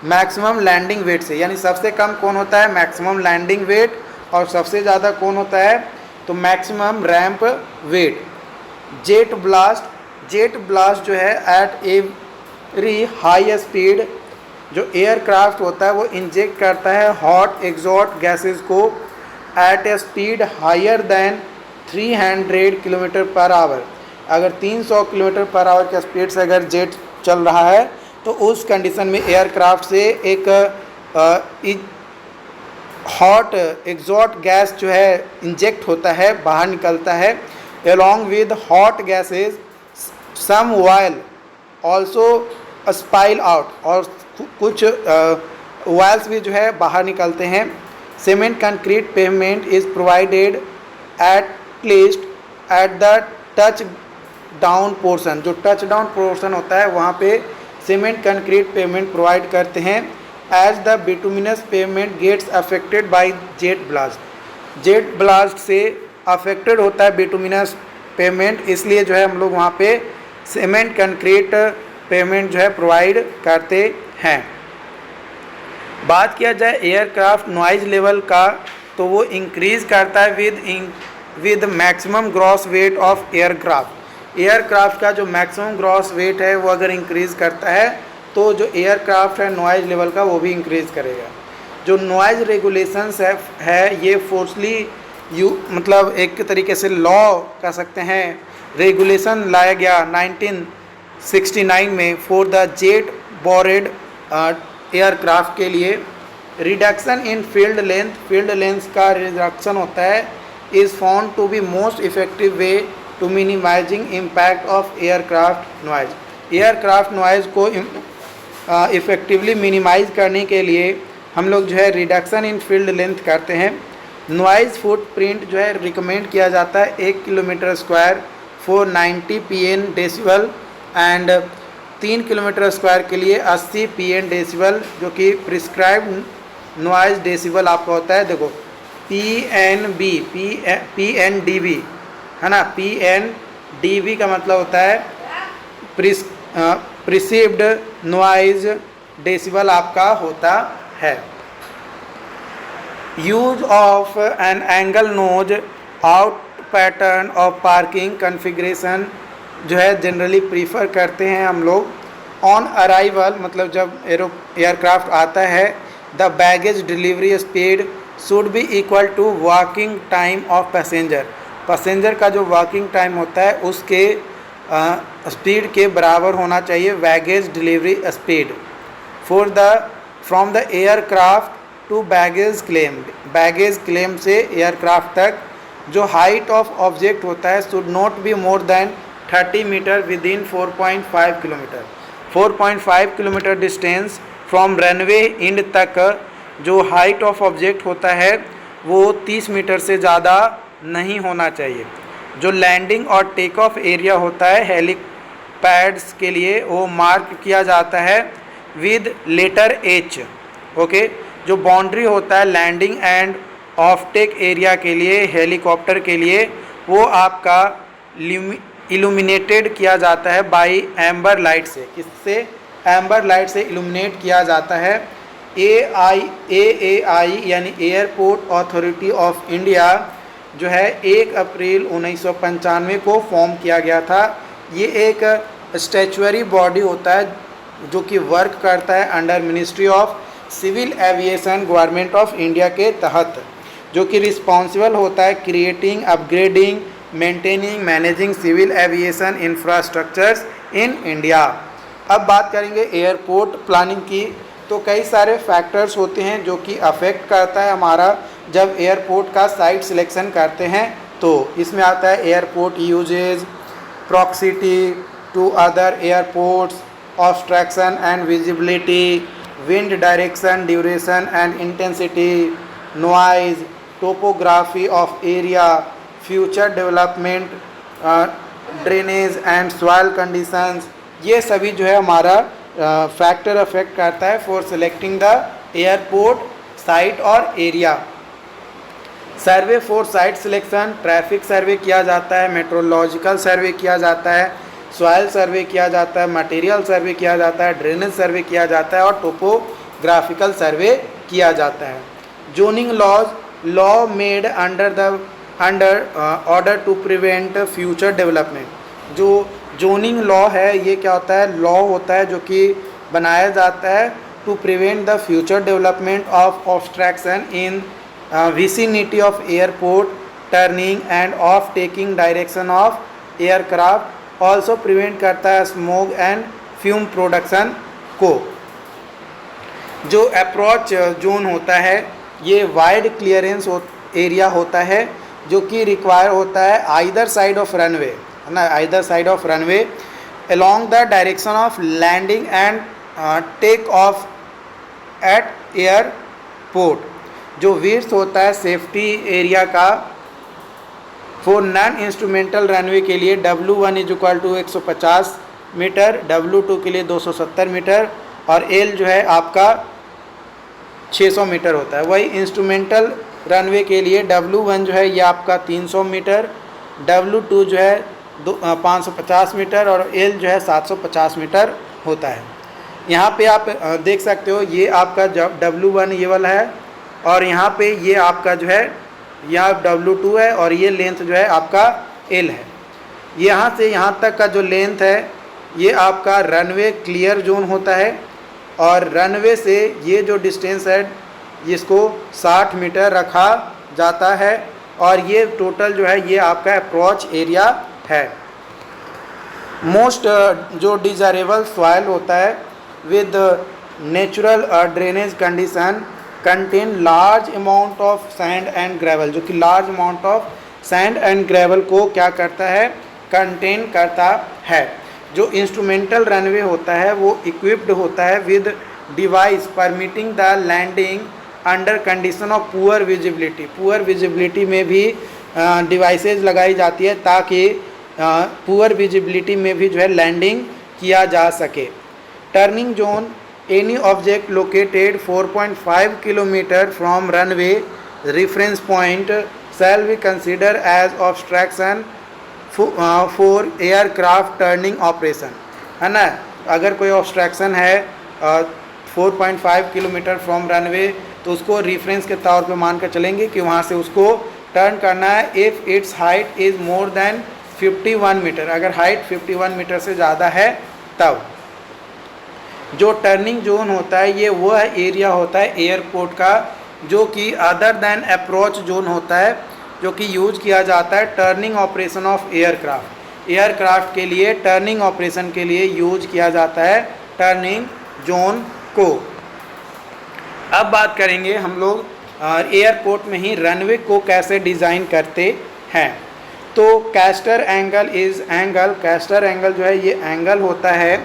मैक्सिमम लैंडिंग वेट से। यानी सबसे कम कौन होता है, मैक्सिमम लैंडिंग वेट, और सबसे ज़्यादा कौन होता है तो maximum ramp weight. Jet blast जो है एट एवरी हाई स्पीड, जो एयरक्राफ्ट होता है वो इंजेक्ट करता है हॉट एग्जॉस्ट गैसेस को at a speed higher than 300 kilometre per hour. अगर 300 किलोमीटर पर आवर के स्पीड से अगर जेट चल रहा है तो उस कंडीशन में एयरक्राफ्ट से एक हॉट एग्जॉस्ट गैस जो है इंजेक्ट होता है, बाहर निकलता है। along with hot gases some oil also spill out, और कुछ ऑयल्स भी जो है बाहर निकलते हैं। Cement concrete pavement is provided at least at the touch down portion. जो टच डाउन पोर्शन होता है वहाँ पे सीमेंट कंक्रीट पेवमेंट प्रोवाइड करते हैं। As the bituminous pavement gets affected by jet blast से अफेक्टेड होता है बिटुमिनस पेवमेंट, इसलिए जो है हम लोग वहाँ पे सीमेंट कंक्रीट पेवमेंट जो है प्रोवाइड करते हैं। बात किया जाए एयरक्राफ्ट नॉइज लेवल का तो वो इंक्रीज़ करता है with maximum gross weight of aircraft का जो मैक्सिमम ग्रॉस वेट है वो अगर इंक्रीज़ करता है तो जो एयरक्राफ्ट है नॉइज लेवल का वो भी इंक्रीज़ करेगा। जो नॉइज रेगुलेशंस है ये फोर्सली मतलब एक तरीके से लॉ कह सकते हैं, रेगुलेशन लाया गया 1969 में for the jet board aircraft के लिए। रिडक्शन इन फील्ड लेंथ का रिडक्शन होता है is found to be most effective way to minimising impact of aircraft noise को इफ़ेक्टिवली मिनिमाइज करने के लिए हम लोग जो है रिडक्शन इन फील्ड लेंथ करते हैं। नॉइज़ फुटप्रिंट जो है रिकमेंड किया जाता है 1 kilometre square for 90 pn decibel and 3 kilometre square के लिए 80 pn डेसिबल, जो कि प्रिस्क्राइब्ड नॉइज़ डेसिबल आपका होता है। देखो PNDB है ना, PNDB का मतलब होता है प्रिसीव्ड नॉइज़ डेसिबल आपका होता है। Use of an angle nose out pattern of parking configuration जो है जनरली प्रीफर करते हैं हम लोग। ऑन अराइवल मतलब जब एयरक्राफ्ट आता है the baggage delivery speed should be equal to walking time of passenger का जो वॉकिंग टाइम होता है उसके स्पीड के बराबर होना चाहिए baggage delivery speed from the aircraft to baggage claim. Baggage claim से एयरक्राफ्ट तक जो हाइट ऑफ ऑब्जेक्ट होता है should not be more than 30 metre within 4.5 kilometre. 4.5 kilometre distance from runway end तक जो हाइट ऑफ ऑब्जेक्ट होता है वो 30 मीटर से ज़्यादा नहीं होना चाहिए। जो लैंडिंग और टेक ऑफ एरिया होता है हेलीपैड्स के लिए वो मार्क किया जाता है विद लेटर एच। ओके, जो बाउंड्री होता है landing and off take area के लिए हेलीकॉप्टर के लिए वो आपका इल्यूमिनेटेड किया जाता है बाय एम्बर लाइट से। किससे? एम्बर लाइट से इल्यूमिनेट किया जाता है। AAI यानी एयरपोर्ट अथॉरिटी ऑफ इंडिया जो है 1 अप्रैल 1995 को फॉर्म किया गया था। ये एक स्टैच्यूटरी बॉडी होता है जो कि वर्क करता है under ministry of civil aviation government of India के तहत, जो कि रिस्पॉन्सिबल होता है creating, upgrading, maintaining, managing civil aviation infrastructures in India. अब बात करेंगे एयरपोर्ट प्लानिंग की। तो कई सारे फैक्टर्स होते हैं जो कि अफेक्ट करता है हमारा जब एयरपोर्ट का साइट सिलेक्शन करते हैं। तो इसमें आता है airport uses, proximity to other airports, obstruction and visibility, wind direction, duration and intensity, noise, topography of area, future development, drainage and soil conditions. ये सभी जो है हमारा फैक्टर अफेक्ट करता है for selecting the airport site और area. Survey for site selection, traffic survey किया जाता है, मेट्रोलॉजिकल सर्वे किया जाता है, सॉइल सर्वे किया जाता है, मटेरियल सर्वे किया जाता है, ड्रेनेज सर्वे किया जाता है और टोपोग्राफिकल सर्वे किया जाता है। Zoning laws, law made under order to prevent future development. जो जोनिंग लॉ है ये क्या होता है? लॉ होता है जो कि बनाया जाता है to prevent the future development of obstruction in vicinity of airport, turning and off taking direction of aircraft. Also prevent करता है स्मोक एंड फ्यूम प्रोडक्शन को। जो अप्रोच जोन होता है ये वाइड क्लियरेंस एरिया होता है जो कि रिक्वायर होता है आइदर साइड ऑफ रनवे, है ना, either side of runway along the direction of landing and take off at airport. जो विड्थ होता है सेफ्टी एरिया का फॉर नॉन इंस्ट्रूमेंटल रनवे के लिए W1 = 150 मीटर, W2 के लिए 270 मीटर और L जो है आपका 600 मीटर होता है। वही इंस्ट्रूमेंटल रनवे के लिए W1 जो है ये आपका 300 मीटर, W2 जो है 550 मीटर और L जो है 750 मीटर होता है। यहाँ पे आप देख सकते हो ये आपका W1 ये वाला है और यहाँ पे ये आपका जो है यहाँ W2 है और ये लेंथ जो है आपका L है। यहाँ से यहाँ तक का जो लेंथ है ये आपका रनवे क्लियर जोन होता है और रनवे से ये जो डिस्टेंस है इसको 60 मीटर रखा जाता है और ये टोटल जो है ये आपका अप्रोच एरिया है। मोस्ट जो डिजायरेबल सॉइल होता है with natural drainage condition contain large amount of sand and gravel, जो कि large amount of sand and gravel को क्या करता है? कंटेन करता है। जो इंस्ट्रूमेंटल रनवे होता है वो इक्विप्ड होता है with device permitting the landing under condition of poor visibility. Poor visibility में भी डिवाइसेज लगाई जाती है ताकि पुअर विजिबिलिटी में भी जो है लैंडिंग किया जा सके। Turning zone, any object located 4.5 kilometre from runway reference point shall be consider as obstruction for aircraft turning operation, है ना। अगर कोई ऑब्स्ट्रक्शन है 4.5 किलोमीटर फ्रॉम रनवे तो उसको रेफरेंस के तौर पे मान कर चलेंगे कि वहाँ से उसको टर्न करना है if its height is more than 51 metre. अगर हाइट 51 मीटर से ज़्यादा है तब। जो टर्निंग जोन होता है ये वो एरिया होता है एयरपोर्ट का जो कि अदर देन अप्रोच जोन होता है जो कि यूज किया जाता है turning operation of aircraft. Aircraft के लिए टर्निंग ऑपरेशन के लिए यूज किया जाता है टर्निंग जोन को। अब बात करेंगे हम लोग एयरपोर्ट में ही रनवे को कैसे डिज़ाइन करते हैं। तो caster angle is angle, caster angle जो है ये एंगल होता है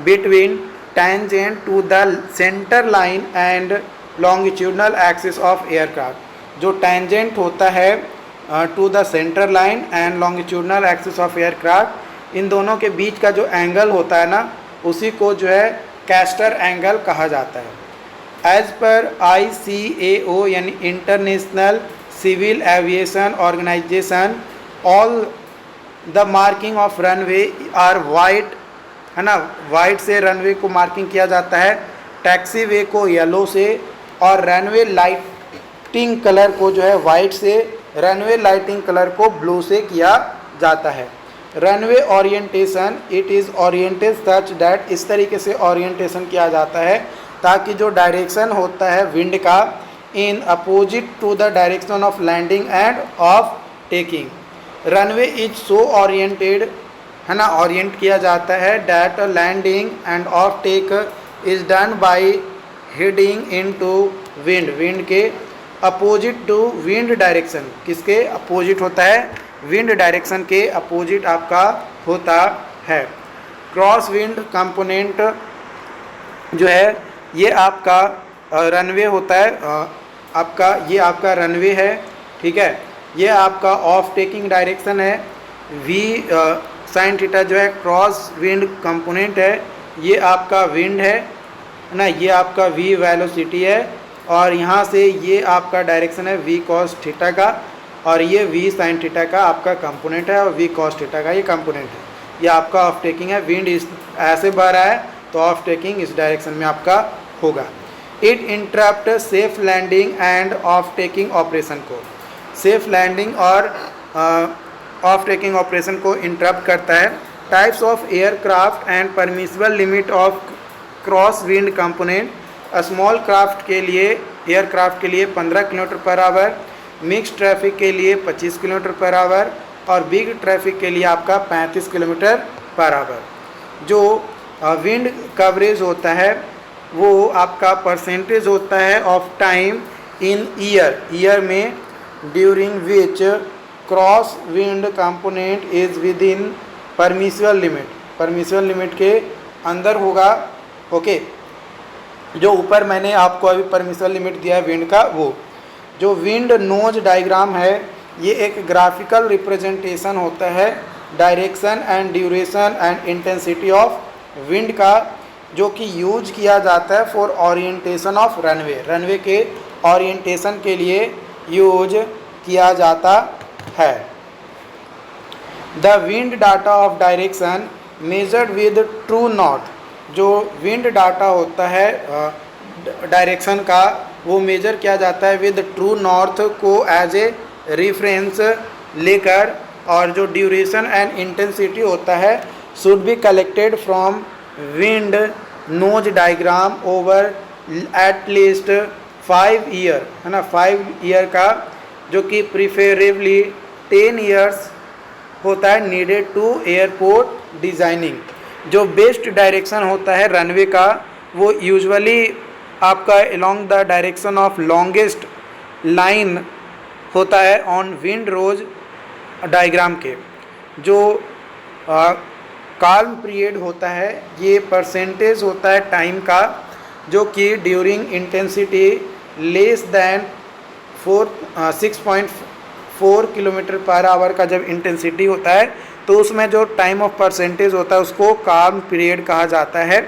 between tangent to the centre line and longitudinal axis of aircraft. जो टेंजेंट होता है to the centre line and longitudinal axis of aircraft, इन दोनों के बीच का जो एंगल होता है ना, उसी को जो है कैस्टर एंगल कहा जाता है। एज पर ICAO यानी international civil aviation organisation, all the marking of runway are white, है ना, वाइट से रनवे को मार्किंग किया जाता है, टैक्सी वे को येलो से, और रनवे लाइटिंग कलर को जो है वाइट से, रनवे लाइटिंग कलर को ब्लू से किया जाता है। Runway orientation, it is oriented such that, इस तरीके से ओरिएंटेशन किया जाता है ताकि जो डायरेक्शन होता है विंड का, in opposite to the direction of landing and off taking. Runway is so oriented, है ना, ओरिएंट किया जाता है that landing and off take is done by heading into wind, wind के अपोजिट टू विंड डायरेक्शन, किसके opposite होता है, wind direction के अपोजिट आपका होता है। क्रॉस विंड कंपोनेंट जो है ये आपका रनवे होता है, आपका ये आपका रनवे है, ठीक है, ये आपका ऑफ टेकिंग डायरेक्शन है। वी साइन थीटा जो है क्रॉस विंड कंपोनेंट है, ये आपका विंड है ना, ये आपका वी वेलोसिटी है, और यहाँ से ये आपका डायरेक्शन है वी कॉस थीटा का, और ये वी साइन थीटा का आपका कंपोनेंट है, और वी कॉस थीटा का ये कंपोनेंट है। ये आपका ऑफ टेकिंग है, विंड इस ऐसे बह रहा है तो ऑफ टेकिंग इस डायरेक्शन में आपका होगा। It interrupt safe landing and off taking operation को, सेफ लैंडिंग और ऑफ टेकिंग ऑपरेशन को इंटरप्ट करता है। Types of aircraft and permissible limit of cross wind component, small craft के लिए, एयरक्राफ्ट के लिए 15 kilometre per our, mix traffic के लिए 25 किलोमीटर पर आवर, और बिग ट्रैफिक के लिए आपका 35 किलोमीटर पर आवर। जो विंड कवरेज होता है वो आपका परसेंटेज होता है of time in year, year में during which cross wind component is within permissible limit, permissible limit के अंदर होगा। ओके, जो ऊपर मैंने आपको अभी परमिसिबल लिमिट दिया है विंड का, वो जो विंड नोज डायग्राम है ये एक ग्राफिकल रिप्रेजेंटेशन होता है direction and duration and intensity of wind का, जो कि यूज किया जाता है for orientation of runway, runway के ओरिएंटेशन के लिए यूज किया जाता है। The wind data of direction measured with true north, जो विंड डाटा होता है डायरेक्शन का वो मेजर किया जाता है विद ट्रू नॉर्थ को एज ए रेफरेंस लेकर, और जो ड्यूरेशन एंड इंटेंसिटी होता है should be collected from wind nose diagram over at least 5 year, है ना, 5 ईयर का, जो कि प्रिफरेबली 10 ईयर्स होता है नीडेड टू एयरपोर्ट डिज़ाइनिंग। जो बेस्ट डायरेक्शन होता है रनवे का वो यूजुअली आपका along the direction of longest line होता है ऑन विंड रोज डायग्राम के। जो काल्म पीरियड होता है ये परसेंटेज होता है टाइम का, जो कि during intensity less than 6.4 kilometre per our का जब इंटेंसिटी होता है तो उसमें जो टाइम ऑफ परसेंटेज होता है उसको काल्म पीरियड कहा जाता है।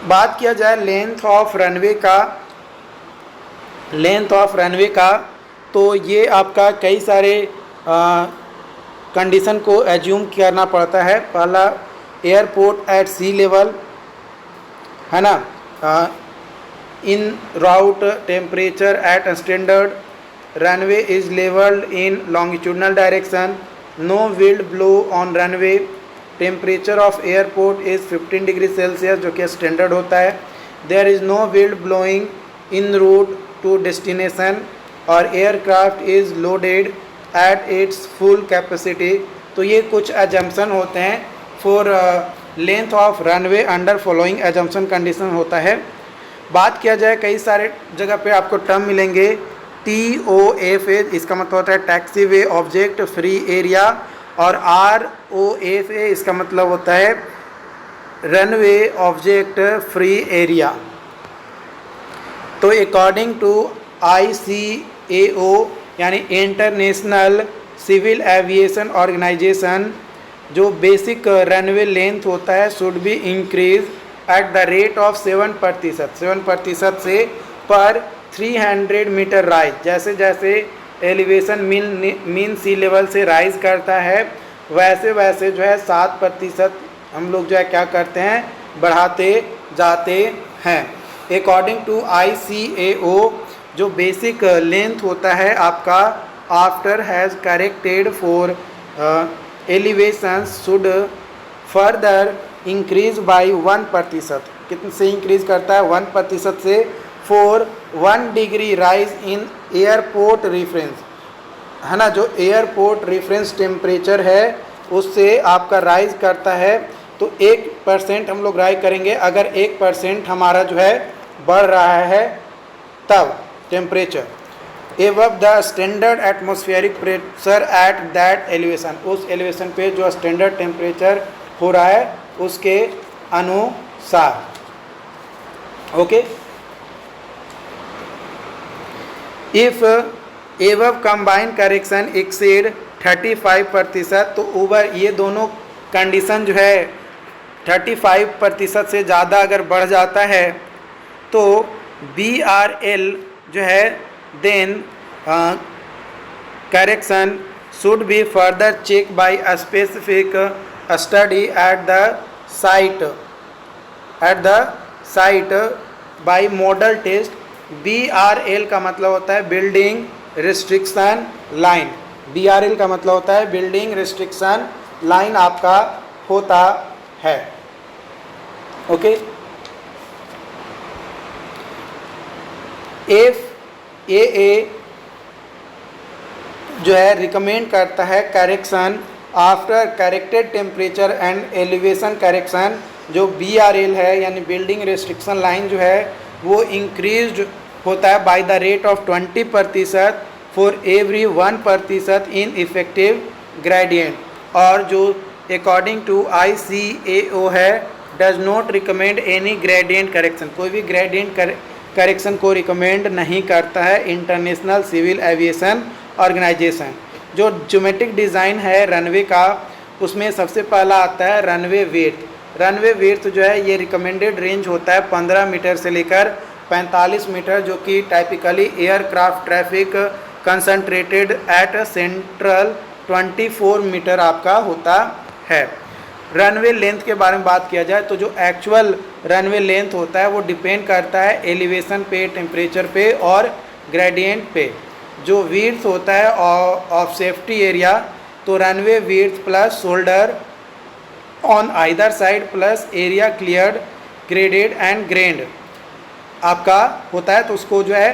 बात किया जाए लेंथ ऑफ रनवे का, लेंथ ऑफ रनवे का, तो ये आपका कई सारे कंडीशन को एज्यूम करना पड़ता है। पहला एयरपोर्ट एट सी लेवल, है ना, en route temperature at standard, runway is levelled in longitudinal direction, no wind blow on runway, temperature of airport is 15 degree Celsius जो कि स्टैंडर्ड होता है, there is no wind blowing en route to destination, और aircraft is loaded at its full capacity. तो ये कुछ assumption होते हैं for length of runway under following assumption condition होता है। बात किया जाए, कई सारे जगह पे आपको टर्म मिलेंगे। TOFA इसका मतलब होता है टैक्सी वे ऑब्जेक्ट फ्री एरिया, और ROFA इसका मतलब होता है रनवे ऑब्जेक्ट फ्री एरिया। तो अकॉर्डिंग टू ICAO यानी इंटरनेशनल सिविल एविएशन ऑर्गेनाइजेशन, जो बेसिक रनवे लेंथ होता है should be increase at the rate of 7% से पर 300 मीटर राइज। जैसे जैसे एलिवेशन मीन सी लेवल से राइज करता है, वैसे वैसे जो है 7% हम लोग जो है क्या करते हैं, बढ़ाते जाते हैं। अकॉर्डिंग टू ICAO जो बेसिक लेंथ होता है आपका after has corrected for elevation should further increase by 1%। कितने से इंक्रीज करता है, 1% से, for 1 degree rise in airport reference, है ना, जो एयरपोर्ट रेफरेंस टेम्परेचर है उससे आपका राइज करता है। तो 1% हम लोग राइज करेंगे, अगर 1% हमारा जो है बढ़ रहा है तब temperature एवब the standard atmospheric pressure at that elevation, उस एलिवेशन पे जो स्टैंडर्ड टेम्परेचर हो रहा है उसके अनुसार। Okay, if एवब combine correction exceed 35%, तो ऊपर ये दोनों कंडीशन जो है 35% से ज़्यादा अगर बढ़ जाता है तो BRL जो है then correction should be further check by a specific study at the site by model test. BRL का मतलब होता है बिल्डिंग रिस्ट्रिक्शन लाइन, BRL का मतलब होता है बिल्डिंग रिस्ट्रिक्शन लाइन आपका होता है। ओके, FAA जो है रिकमेंड करता है correction after corrected temperature and elevation correction. जो BRL है यानी बिल्डिंग रेस्ट्रिक्शन लाइन जो है वो इंक्रीज्ड होता है by the rate of 20% for every 1% in effective gradient, और जो अकॉर्डिंग टू ICAO है does not recommend any gradient correction, कोई भी ग्रेडियंट करेक्शन को रिकमेंड नहीं करता है इंटरनेशनल सिविल एविएशन ऑर्गेनाइजेशन। जो ज्योमेट्रिक डिज़ाइन है रनवे का, उसमें सबसे पहला आता है रनवे विड्थ। रनवे विड्थ जो है ये रिकमेंडेड रेंज होता है 15 मीटर से लेकर 45 मीटर, जो कि typically aircraft traffic concentrated at central 24 metre आपका होता है। रनवे लेंथ के बारे में बात किया जाए तो जो एक्चुअल रनवे लेंथ होता है वो डिपेंड करता है एलिवेशन पे, टेम्परेचर पे और ग्रेडियंट पे। जो विड्थ होता है ऑफ सेफ्टी एरिया, तो runway width plus shoulder on either side plus area cleared graded and grand आपका होता है, तो उसको जो है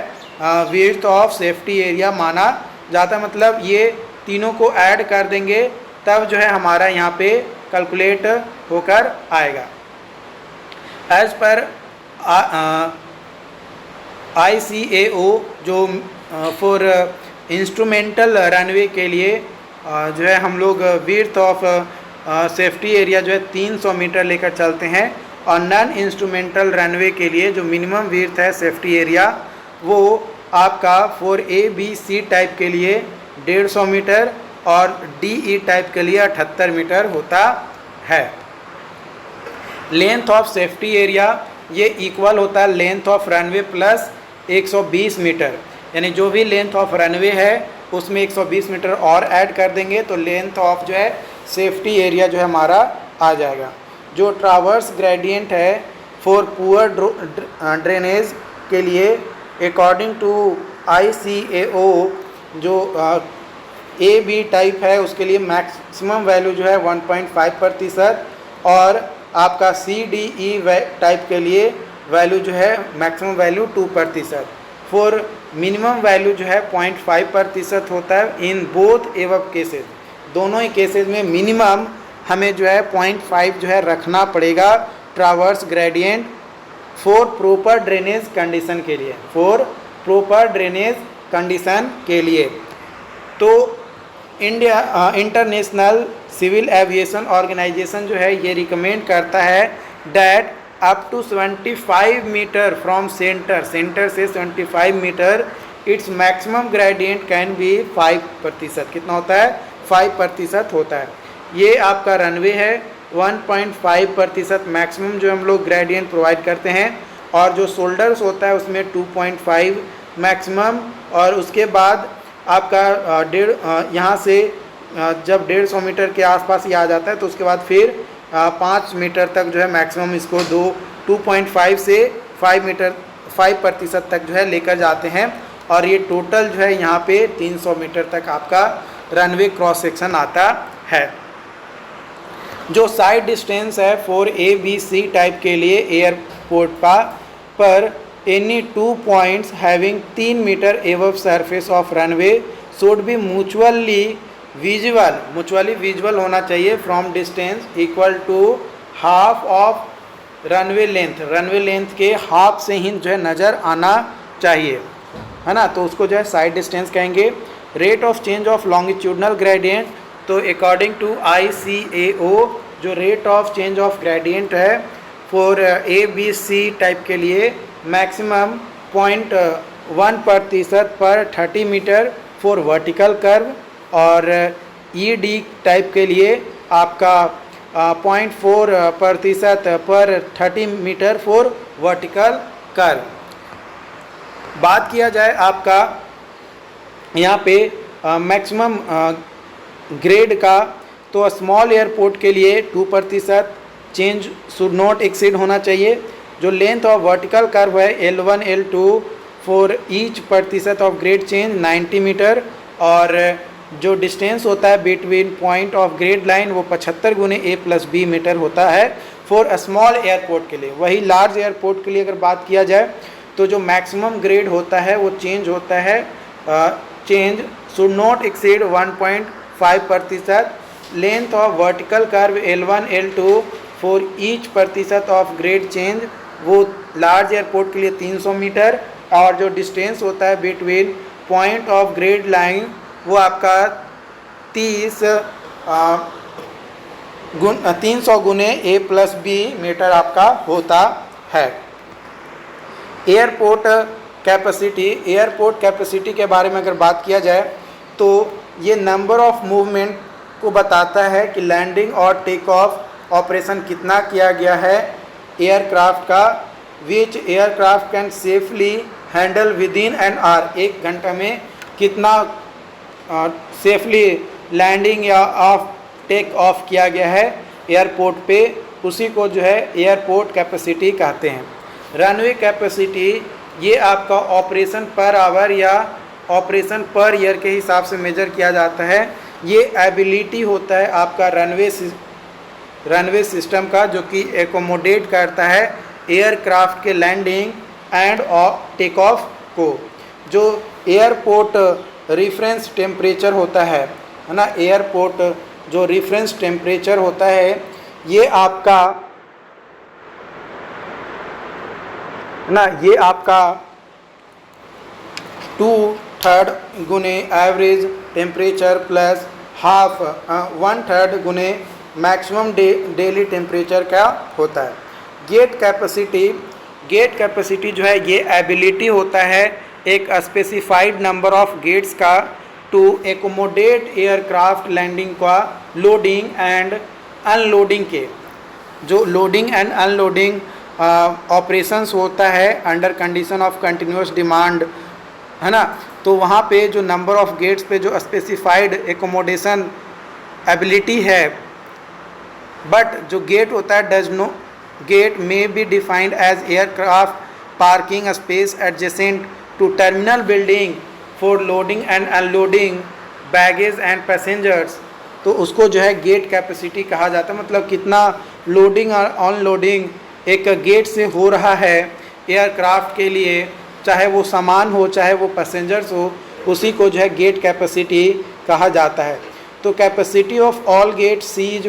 विड्थ ऑफ सेफ्टी एरिया माना जाता है। मतलब ये तीनों को ऐड कर देंगे तब जो है हमारा यहाँ पे कैलकुलेट होकर आएगा। एज पर ICAO जो फॉर इंस्ट्रूमेंटल रनवे के लिए जो है हम लोग विड्थ ऑफ सेफ्टी एरिया जो है 300 मीटर लेकर चलते हैं, और नॉन इंस्ट्रूमेंटल रनवे के लिए जो मिनिमम विड्थ है सेफ्टी एरिया वो आपका फॉर ABC टाइप के लिए 150 मीटर और DE टाइप के लिए 78 मीटर होता है। लेंथ ऑफ सेफ्टी एरिया ये इक्वल होता है length of runway plus 120 metre, यानी जो भी लेंथ ऑफ रनवे है उसमें 120 मीटर और ऐड कर देंगे तो लेंथ ऑफ जो है सेफ्टी एरिया जो है हमारा आ जाएगा। जो ट्रावर्स ग्रेडियंट है फॉर पुअर ड्रेनेज के लिए अकॉर्डिंग टू ICAO जो AB टाइप है उसके लिए मैक्सिमम वैल्यू जो है 1.5% और आपका CDE टाइप के लिए वैल्यू जो है maximum value 2%। For minimum value जो है 0.5% होता है इन बोथ एवब केसेस। दोनों ही केसेस में मिनिमम हमें जो है 0.5 जो है रखना पड़ेगा traverse gradient for proper drainage condition के लिए, फॉर प्रॉपर ड्रेनेज कंडीशन के लिए। तो India international civil aviation organisation जो है ये रिकमेंड करता है that up to 75 metre from centre, centre से 75 metre its maximum gradient can be 5%। कितना होता है? 5% होता है। ये आपका रनवे है, 1.5% मैक्सिमम जो हम लोग ग्रेडियंट प्रोवाइड करते हैं, और जो शोल्डर्स होता है उसमें 2.5 मैक्सिमम, और उसके बाद आपका यहाँ से जब 150 मीटर के आसपास ही आ जाता है तो उसके बाद फिर 5 मीटर तक जो है मैक्सिमम इसको 2.5 से 5% तक जो है लेकर जाते हैं, और ये टोटल जो है यहाँ पे 300 मीटर तक आपका रनवे क्रॉस सेक्शन आता है। जो साइड डिस्टेंस है फॉर ABC टाइप के लिए एयरपोर्ट पर any 2 points having 3 metre above surface of runway should be mutually visual होना चाहिए from distance equal to half of runway length के हाफ से ही जो है नज़र आना चाहिए, है ना। तो उसको जो है साइड डिस्टेंस कहेंगे। Rate of change of longitudinal gradient, तो अकॉर्डिंग टू ICAO जो rate of change of gradient है फॉर ABC टाइप के लिए मैक्सिमम 0.1% पर 30 मीटर फॉर वर्टिकल कर्व, और ED टाइप के लिए आपका 0.4% पर 30 मीटर फॉर वर्टिकल कर्व। बात किया जाए आपका यहाँ पे मैक्सिमम ग्रेड का, तो स्मॉल एयरपोर्ट के लिए 2% चेंज शुड नॉट एक्सीड होना चाहिए। जो लेंथ ऑफ वर्टिकल कर्व है L1 L2 for each % of grade change 90 metre, और जो डिस्टेंस होता है between point of grade line वो 75 गुने A+B मीटर होता है फॉर स्मॉल एयरपोर्ट के लिए। वही लार्ज एयरपोर्ट के लिए अगर बात किया जाए तो जो मैक्सिमम ग्रेड होता है वो चेंज होता है change should not exceed 1.5%। Length of vertical curve L1 L2 for each % of grade change वो लार्ज एयरपोर्ट के लिए 300 मीटर, और जो डिस्टेंस होता है between point of grade line वो आपका 300 गुने A+B मीटर आपका होता है। एयरपोर्ट कैपेसिटी के बारे में अगर बात किया जाए तो ये नंबर ऑफ मूवमेंट को बताता है कि लैंडिंग और टेक ऑफ ऑपरेशन कितना किया गया है एयरक्राफ्ट का, which aircraft can safely handle within an hour, 1 घंटा में कितना सेफली लैंडिंग या टेक ऑफ किया गया है एयरपोर्ट पे, उसी को जो है एयरपोर्ट कैपेसिटी कहते हैं। रनवे कैपेसिटी ये आपका ऑपरेशन पर आवर या ऑपरेशन पर ईयर के हिसाब से मेजर किया जाता है। ये एबिलिटी होता है आपका रनवे सिस्टम का, जो कि एकोमोडेट करता है एयरक्राफ्ट के लैंडिंग एंड टेक ऑफ को। जो एयरपोर्ट रेफरेंस टेम्परेचर होता है ना, एयरपोर्ट जो रेफरेंस टेम्परेचर होता है ये आपका ना, ये आपका 2/3 गुने एवरेज टेम्परेचर प्लस 1/3 गुने मैक्सिमम डेली टेम्परेचर का होता है। गेट कैपेसिटी जो है ये एबिलिटी होता है एक स्पेसिफाइड नंबर ऑफ गेट्स का टू एकोमोडेट एयरक्राफ्ट लैंडिंग का लोडिंग एंड अनलोडिंग के। जो लोडिंग एंड अनलोडिंग ऑपरेशंस होता है under condition of continuous demand, है ना, तो वहाँ पे जो नंबर ऑफ गेट्स पे जो स्पेसिफाइड एकोमोडेशन एबिलिटी है, बट जो गेट होता है gate may be defined as aircraft parking space adjacent to terminal building for loading and unloading baggage and passengers. तो उसको जो है गेट कैपेसिटी कहा जाता है, मतलब कितना लोडिंग और अनलोडिंग एक गेट से हो रहा है एयरक्राफ्ट के लिए, चाहे वो सामान हो चाहे वो पैसेंजर्स हो, उसी को जो है गेट कैपेसिटी कहा जाता है। तो capacity of all get C =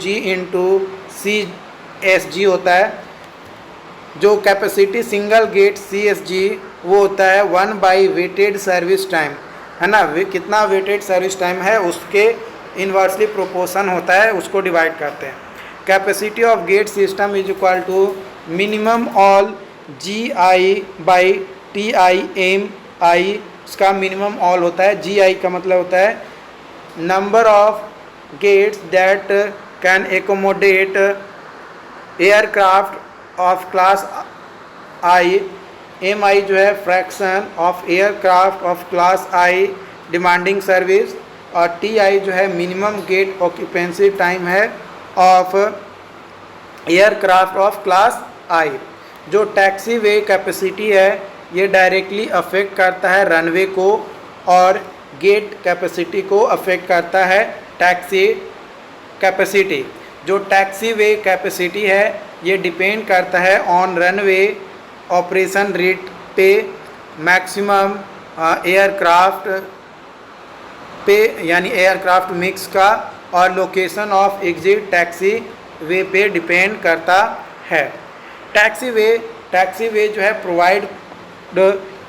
G × CSG होता है। जो कैपेसिटी सिंगल गेट CSG वो होता है 1/, वेटेड सर्विस टाइम, है ना, कितना वेटेड सर्विस टाइम है उसके इन्वर्सली प्रोपोर्शन होता है, उसको डिवाइड करते हैं। Capacity of gate system is equal to minimum all GI/TI/MI, इसका मिनिमम ऑल होता है। GI का मतलब होता है number of gates that can accommodate aircraft of class I। MI जो है fraction of aircraft of class I demanding service, और TI जो है मिनिमम गेट ऑक्यूपेंसी टाइम है of aircraft of class I। जो टैक्सी वे कैपेसिटी है ये directly affect करता है रनवे को, और गेट कैपेसिटी को अफेक्ट करता है टैक्सी कैपेसिटी। जो टैक्सी वे कैपेसिटी है ये डिपेंड करता है ऑन रनवे ऑपरेशन रेट पे, मैक्सिमम एयरक्राफ्ट पे यानी एयरक्राफ्ट मिक्स का, और लोकेशन ऑफ एग्जिट टैक्सी वे पे डिपेंड करता है। टैक्सी वे जो है प्रोवाइड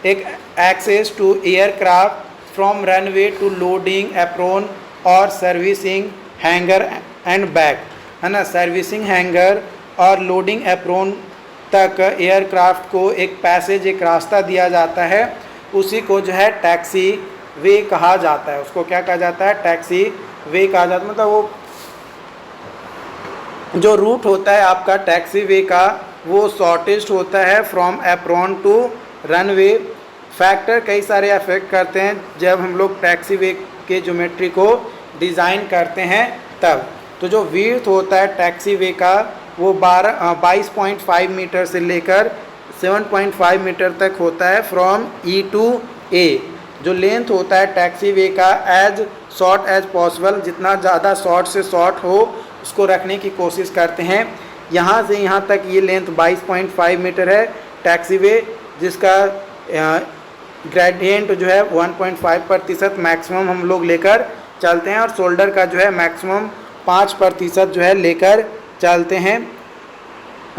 एक access to aircraft from runway to loading apron और सर्विसिंग हैंगर एंड बैक, है ना। सर्विसिंग हैंगर और लोडिंग एप्रोन तक एयरक्राफ्ट को एक पैसेज, एक रास्ता दिया जाता है, उसी को जो है टैक्सी वे कहा जाता है। उसको क्या कहा जाता है? टैक्सी वे कहा जाता है। मतलब वो जो रूट होता है आपका टैक्सी वे का वो शॉर्टेस्ट होता है from apron to runway. Factor कई सारे अफेक्ट करते हैं जब हम लोग टैक्सी वे के ज्योमेट्री को डिज़ाइन करते हैं तब। तो जो विड्थ होता है टैक्सी वे का वो 22.5 मीटर से लेकर 7.5 मीटर तक होता है फ्रॉम E टू A। जो लेंथ होता है टैक्सी वे का एज शॉर्ट एज पॉसिबल, जितना ज़्यादा शॉर्ट से शॉर्ट हो उसको रखने की कोशिश करते हैं। यहाँ से यहाँ तक ये लेंथ 22.5 मीटर है टैक्सी वे, जिसका ग्रेडियंट जो है 1.5% मैक्सिमम हम लोग लेकर चलते हैं, और शोल्डर का जो है मैक्सिमम 5% जो है लेकर चलते हैं,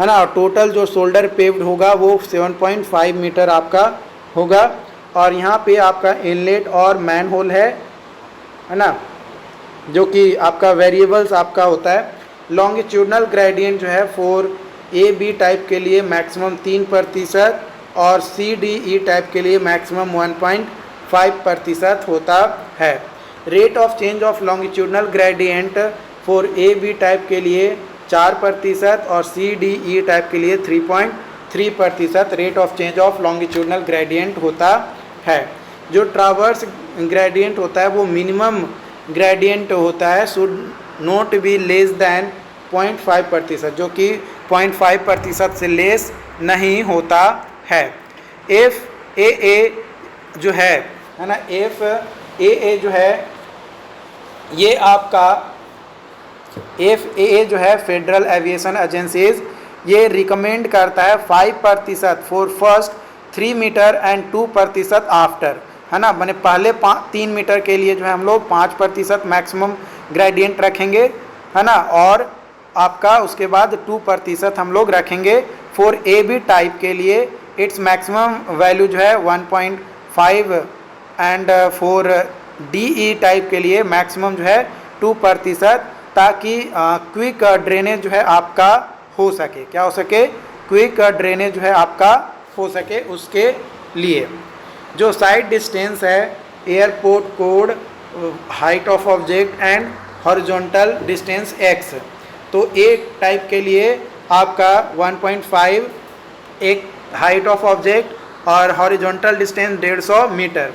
है ना। और टोटल जो शोल्डर पेव्ड होगा वो 7.5 मीटर आपका होगा। और यहाँ पे आपका इनलेट और मैन होल है ना, जो कि आपका वेरिएबल्स आपका होता है। लॉन्गिट्यूडनल ग्रेडियंट जो है 4AB टाइप के लिए मैक्सिमम 3% और CDE टाइप के लिए मैक्सिमम 1.5% होता है। Rate of change of longitudinal gradient for AB type के लिए 4% और CDE टाइप के लिए 3.3% rate of change of longitudinal gradient होता है। जो ट्रावर्स ग्रेडियंट होता है वो मिनिमम ग्रेडियंट होता है, should not be less than 0.5%, जो कि 0.5% से लेस नहीं होता है। FAA जो है ना, FAA जो है ये आपका FAA जो है फेडरल एविएशन एजेंसीज, ये रिकमेंड करता है 5% for first 3 metre and 2% after, है ना। मैंने पहले 3 मीटर के लिए जो है हम लोग 5% मैक्सिमम ग्रेडियंट रखेंगे, है ना, और आपका उसके बाद 2% हम लोग रखेंगे। फॉर AB टाइप के लिए इट्स मैक्सिमम वैल्यू जो है 1.5 एंड फॉर DE टाइप के लिए मैक्सिमम जो है 2%, ताकि क्विक ड्रेनेज जो है आपका हो सके। क्या हो सके? क्विक ड्रेनेज जो है आपका हो सके, उसके लिए। जो साइड डिस्टेंस है airport code, height of object and horizontal distance x, तो A टाइप के लिए आपका 1.5 एक हाइट ऑफ ऑब्जेक्ट और horizontal distance 150 metre.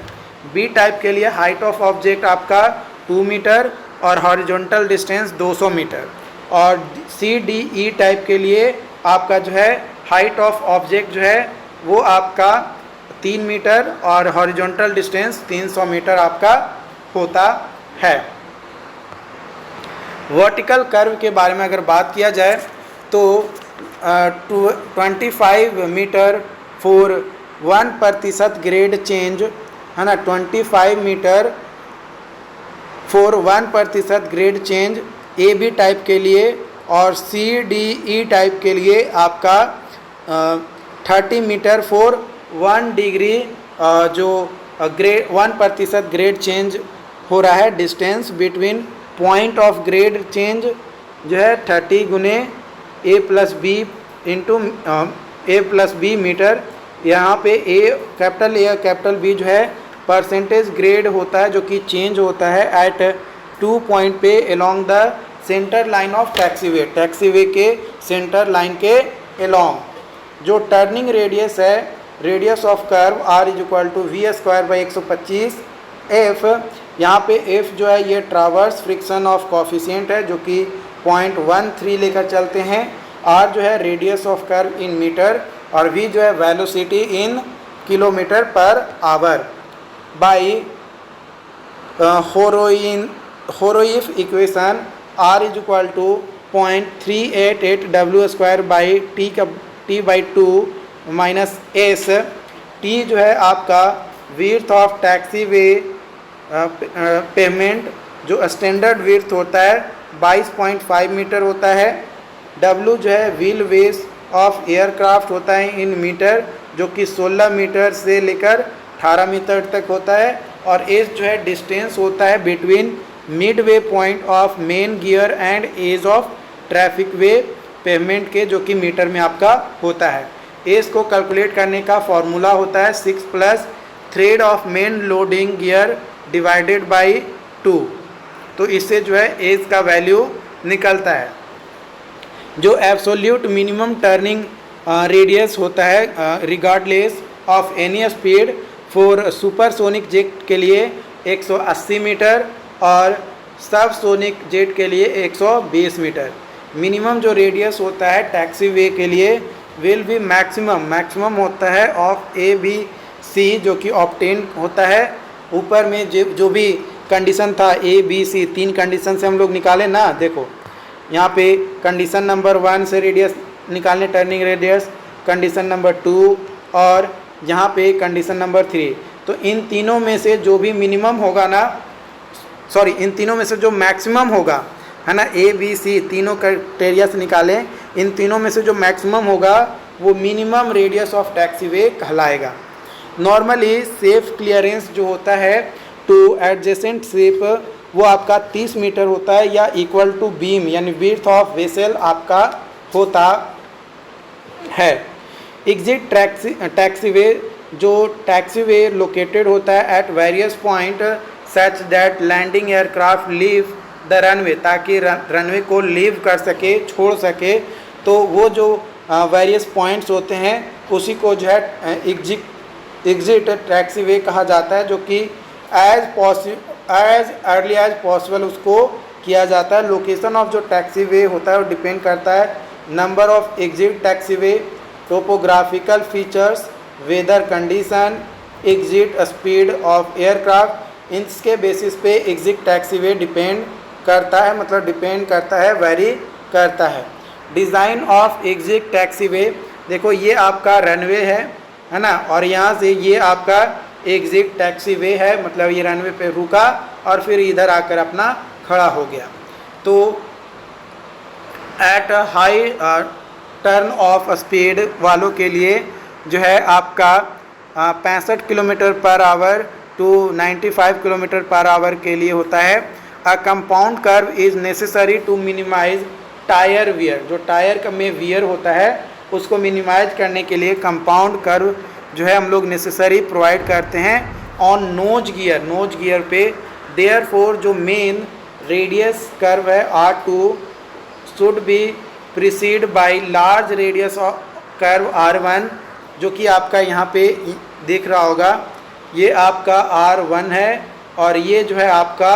B type के लिए हाइट ऑफ ऑब्जेक्ट आपका 2 मीटर और हॉरिजॉन्टल डिस्टेंस 200 मीटर। और CDE टाइप के लिए आपका जो है हाइट ऑफ ऑब्जेक्ट जो है वो आपका 3 मीटर और हॉरिजॉन्टल डिस्टेंस 300 मीटर आपका होता है। वर्टिकल कर्व के बारे में अगर बात किया जाए तो 25 मीटर फॉर 1% ग्रेड चेंज, है ना, 25 metre for 1% grade change AB type के लिए, और CDE टाइप के लिए आपका 30 मीटर फॉर 1 डिग्री जो ग्रेड 1% ग्रेड चेंज हो रहा है। Distance between point of grade change जो है 30 गुने a plus B into A plus B metre. यहाँ पे ए कैपिटल बी जो है परसेंटेज ग्रेड होता है जो कि चेंज होता है एट 2 पॉइंट पे along the centre line of taxiway के सेंटर लाइन के अलोंग। जो टर्निंग रेडियस है, radius of curve r is equal to V square by 125 F. यहाँ पे एफ जो है ये ट्रावर्स फ्रिक्शन ऑफ कॉफिशिएंट है जो कि 0.13 लेकर चलते हैं। r जो है radius of curve in metre और v जो है velocity in kilometre per hour. By Horonjeff equation r is equal to 0.388 w square by T by 2 minus S. T जो है आपका width of taxiway pavement जो standard width होता है 22.5 metre होता है। W जो है व्हील बेस ऑफ एयरक्राफ्ट होता है इन मीटर जो कि 16 मीटर से लेकर 18 मीटर तक होता है। और एज जो है डिस्टेंस होता है between midway point of main gear and edge of traffic way pavement के जो कि मीटर में आपका होता है। एज को कैलकुलेट करने का फॉर्मूला होता है 6 plus thread of main loading gear divided by 2। तो इससे जो है एज का वैल्यू निकलता है। जो एब्सोल्यूट मिनिमम टर्निंग रेडियस होता है regardless of any speed for supersonic jet के लिए 180 मीटर और सब सोनिक जेट के लिए 120 मीटर। मिनिमम जो रेडियस होता है टैक्सी वे के लिए विल बी मैक्सिमम होता है ऑफ ए बी सी जो कि ऑब्टेन होता है। ऊपर में जो भी कंडीशन था ए बी सी 3 कंडीशन से हम लोग निकाले ना। देखो यहाँ पे कंडीशन नंबर 1 से रेडियस निकालने टर्निंग रेडियस, कंडीशन नंबर 2 और यहाँ पे कंडीशन नंबर 3। तो इन तीनों में से जो भी मिनिमम होगा ना, सॉरी इन तीनों में से जो मैक्सिमम होगा है ना, ए बी सी तीनों क्राइटेरिया से निकालें। इन तीनों में से जो मैक्सिमम होगा वो मिनिमम रेडियस ऑफ टैक्सीवे कहलाएगा। नॉर्मली सेफ क्लियरेंस जो होता है टू एडजेसेंट सेफ वो आपका 30 मीटर होता है या इक्वल टू बीम यानी विड्थ ऑफ वेसल आपका होता है। एग्जिट टैक्सीवे जो टैक्सीवे लोकेटेड होता है at various point such that landing aircraft leave the runway, ताकि रनवे को लीव कर सके, छोड़ सके। तो वो जो वेरियस पॉइंट्स होते हैं उसी को जो है एग्जिट टैक्सीवे कहा जाता है जो कि एज अर्ली एज पॉसिबल उसको किया जाता है। लोकेशन ऑफ जो टैक्सीवे होता है वो डिपेंड करता है number of exit taxiway, topographical features, weather condition, exit speed of aircraft. इसके बेसिस पे एग्जिट टैक्सीवे डिपेंड करता है, मतलब डिपेंड करता है, वेरी करता है। डिज़ाइन ऑफ एग्जिट टैक्सीवे, देखो ये आपका रनवे है ना, और यहाँ से ये आपका एग्जिट टैक्सीवे है, मतलब ये रनवे पे रुका और फिर इधर आकर अपना खड़ा हो गया। तो at high turn off speed वालों के लिए जो है आपका 65 kilometre per hour to 95 kilometre per hour के लिए होता है। A compound curve is necessary to minimise tyre wear, जो टायर में वियर होता है उसको मिनिमाइज करने के लिए कंपाउंड कर्व जो है हम लोग नेसेसरी प्रोवाइड करते हैं ऑन नोज गियर पे। देयरफॉर जो मेन रेडियस कर्व है R2 should be preceded by large radius of curve R1, जो कि आपका यहाँ पे दिख रहा होगा, ये आपका R1 है और ये जो है आपका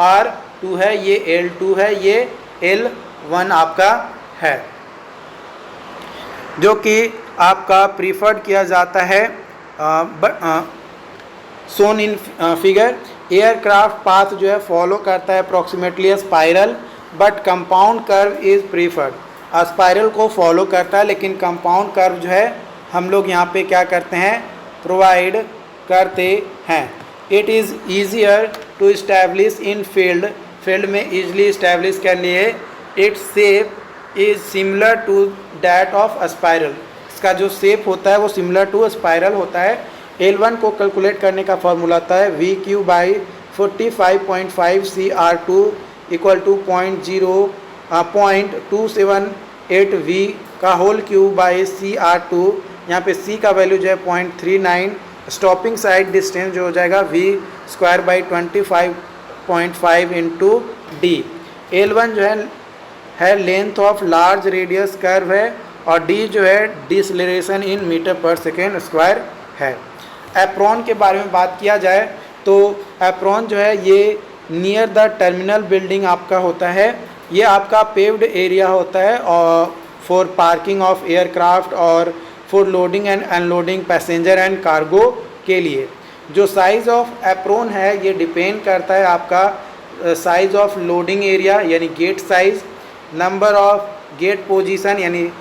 R2 है, ये L2 है, ये L1 आपका है, जो कि आपका प्रीफर्ड किया जाता है सोन इन फिगर। एयरक्राफ्ट पाथ जो है फॉलो करता है approximately spiral, but compound curve is preferred. Spiral को फॉलो करता है लेकिन कंपाउंड कर्व जो है हम लोग यहाँ पे क्या करते हैं, प्रोवाइड करते हैं। It is easier to establish in field में ईजिली इस्टेब्लिश कर लिए। It's shape is similar to that of spiral, इसका जो शेप होता है वो सिमिलर टू स्पाइरल होता है। L1 को कैलकुलेट करने का फॉर्मूला आता है VQ by 45.5 CR2 equal to 0.278 V का होल क्यूब बाई CR2। यहाँ पे C का वैल्यू जो है 0.39, स्टॉपिंग साइड डिस्टेंस जो हो जाएगा V square by 25.5 into D। L1 जो है length of large radius curve है और D जो है डिसलेरेशन इन मीटर पर सेकेंड स्क्वायर है। एप्रॉन के बारे में बात किया जाए तो एप्रॉन जो है ये नियर द टर्मिनल बिल्डिंग आपका होता है। ये आपका पेव्ड एरिया होता है और फॉर पार्किंग ऑफ एयरक्राफ्ट और for loading and unloading passenger and cargo के लिए। जो साइज़ ऑफ एप्रॉन है ये डिपेंड करता है आपका साइज़ ऑफ लोडिंग एरिया यानी gate size, number of gate position यानी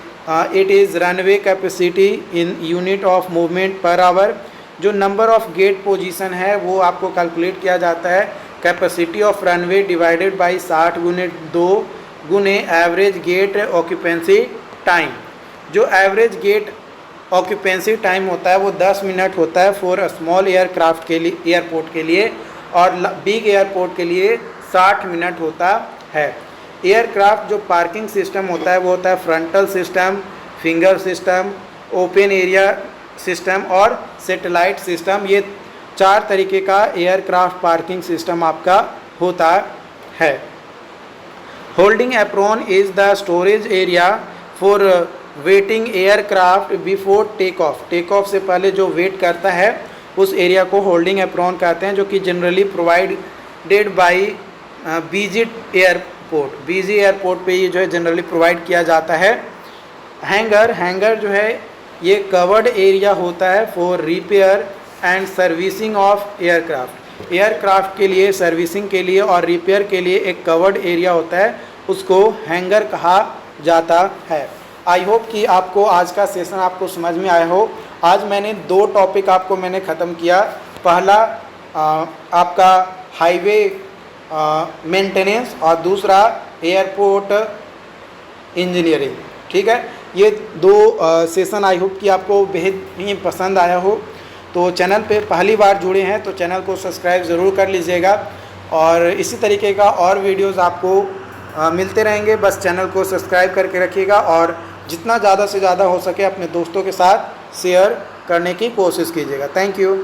it is runway capacity in unit of movement per hour. जो नंबर ऑफ गेट पोजीशन है वो आपको कैलकुलेट किया जाता है capacity of runway divided by 60 गुने 2 गुने एवरेज गेट ऑक्यूपेंसी टाइम। जो एवरेज गेट ऑक्यूपेंसी टाइम होता है वो 10 मिनट होता है फॉर स्मॉल एयरक्राफ्ट के लिए, एयरपोर्ट के लिए, और बिग एयरपोर्ट के लिए 60 मिनट होता है। एयरक्राफ्ट जो पार्किंग सिस्टम होता है वो होता है frontal system, finger system, open area system और सैटेलाइट सिस्टम। ये 4 तरीके का एयरक्राफ्ट पार्किंग सिस्टम आपका होता है। Holding apron is the storage area for waiting aircraft before take off. Take off से पहले जो वेट करता है उस एरिया को होल्डिंग एप्रॉन कहते हैं, जो कि generally provided by BG airport. BG airport पे ये जो है जनरली प्रोवाइड किया जाता है। हैंगर जो है ये कवर्ड एरिया होता है for repair and servicing of aircraft. Aircraft के लिए सर्विसिंग के लिए और रिपेयर के लिए एक कवर्ड एरिया होता है, उसको हैंगर कहा जाता है। आई होप कि आपको आज का सेशन आपको समझ में आया हो। आज मैंने 2 टॉपिक आपको मैंने ख़त्म किया। पहला आपका हाईवे मेंटेनेंस और दूसरा एयरपोर्ट इंजीनियरिंग। ठीक है, ये 2 सेशन आई होप कि आपको बेहद ही पसंद आया हो। तो चैनल पे पहली बार जुड़े हैं तो चैनल को सब्सक्राइब ज़रूर कर लीजिएगा और इसी तरीके का और वीडियोस आपको मिलते रहेंगे। बस चैनल को सब्सक्राइब करके रखिएगा और जितना ज़्यादा से ज़्यादा हो सके अपने दोस्तों के साथ शेयर करने की कोशिश कीजिएगा। Thank you.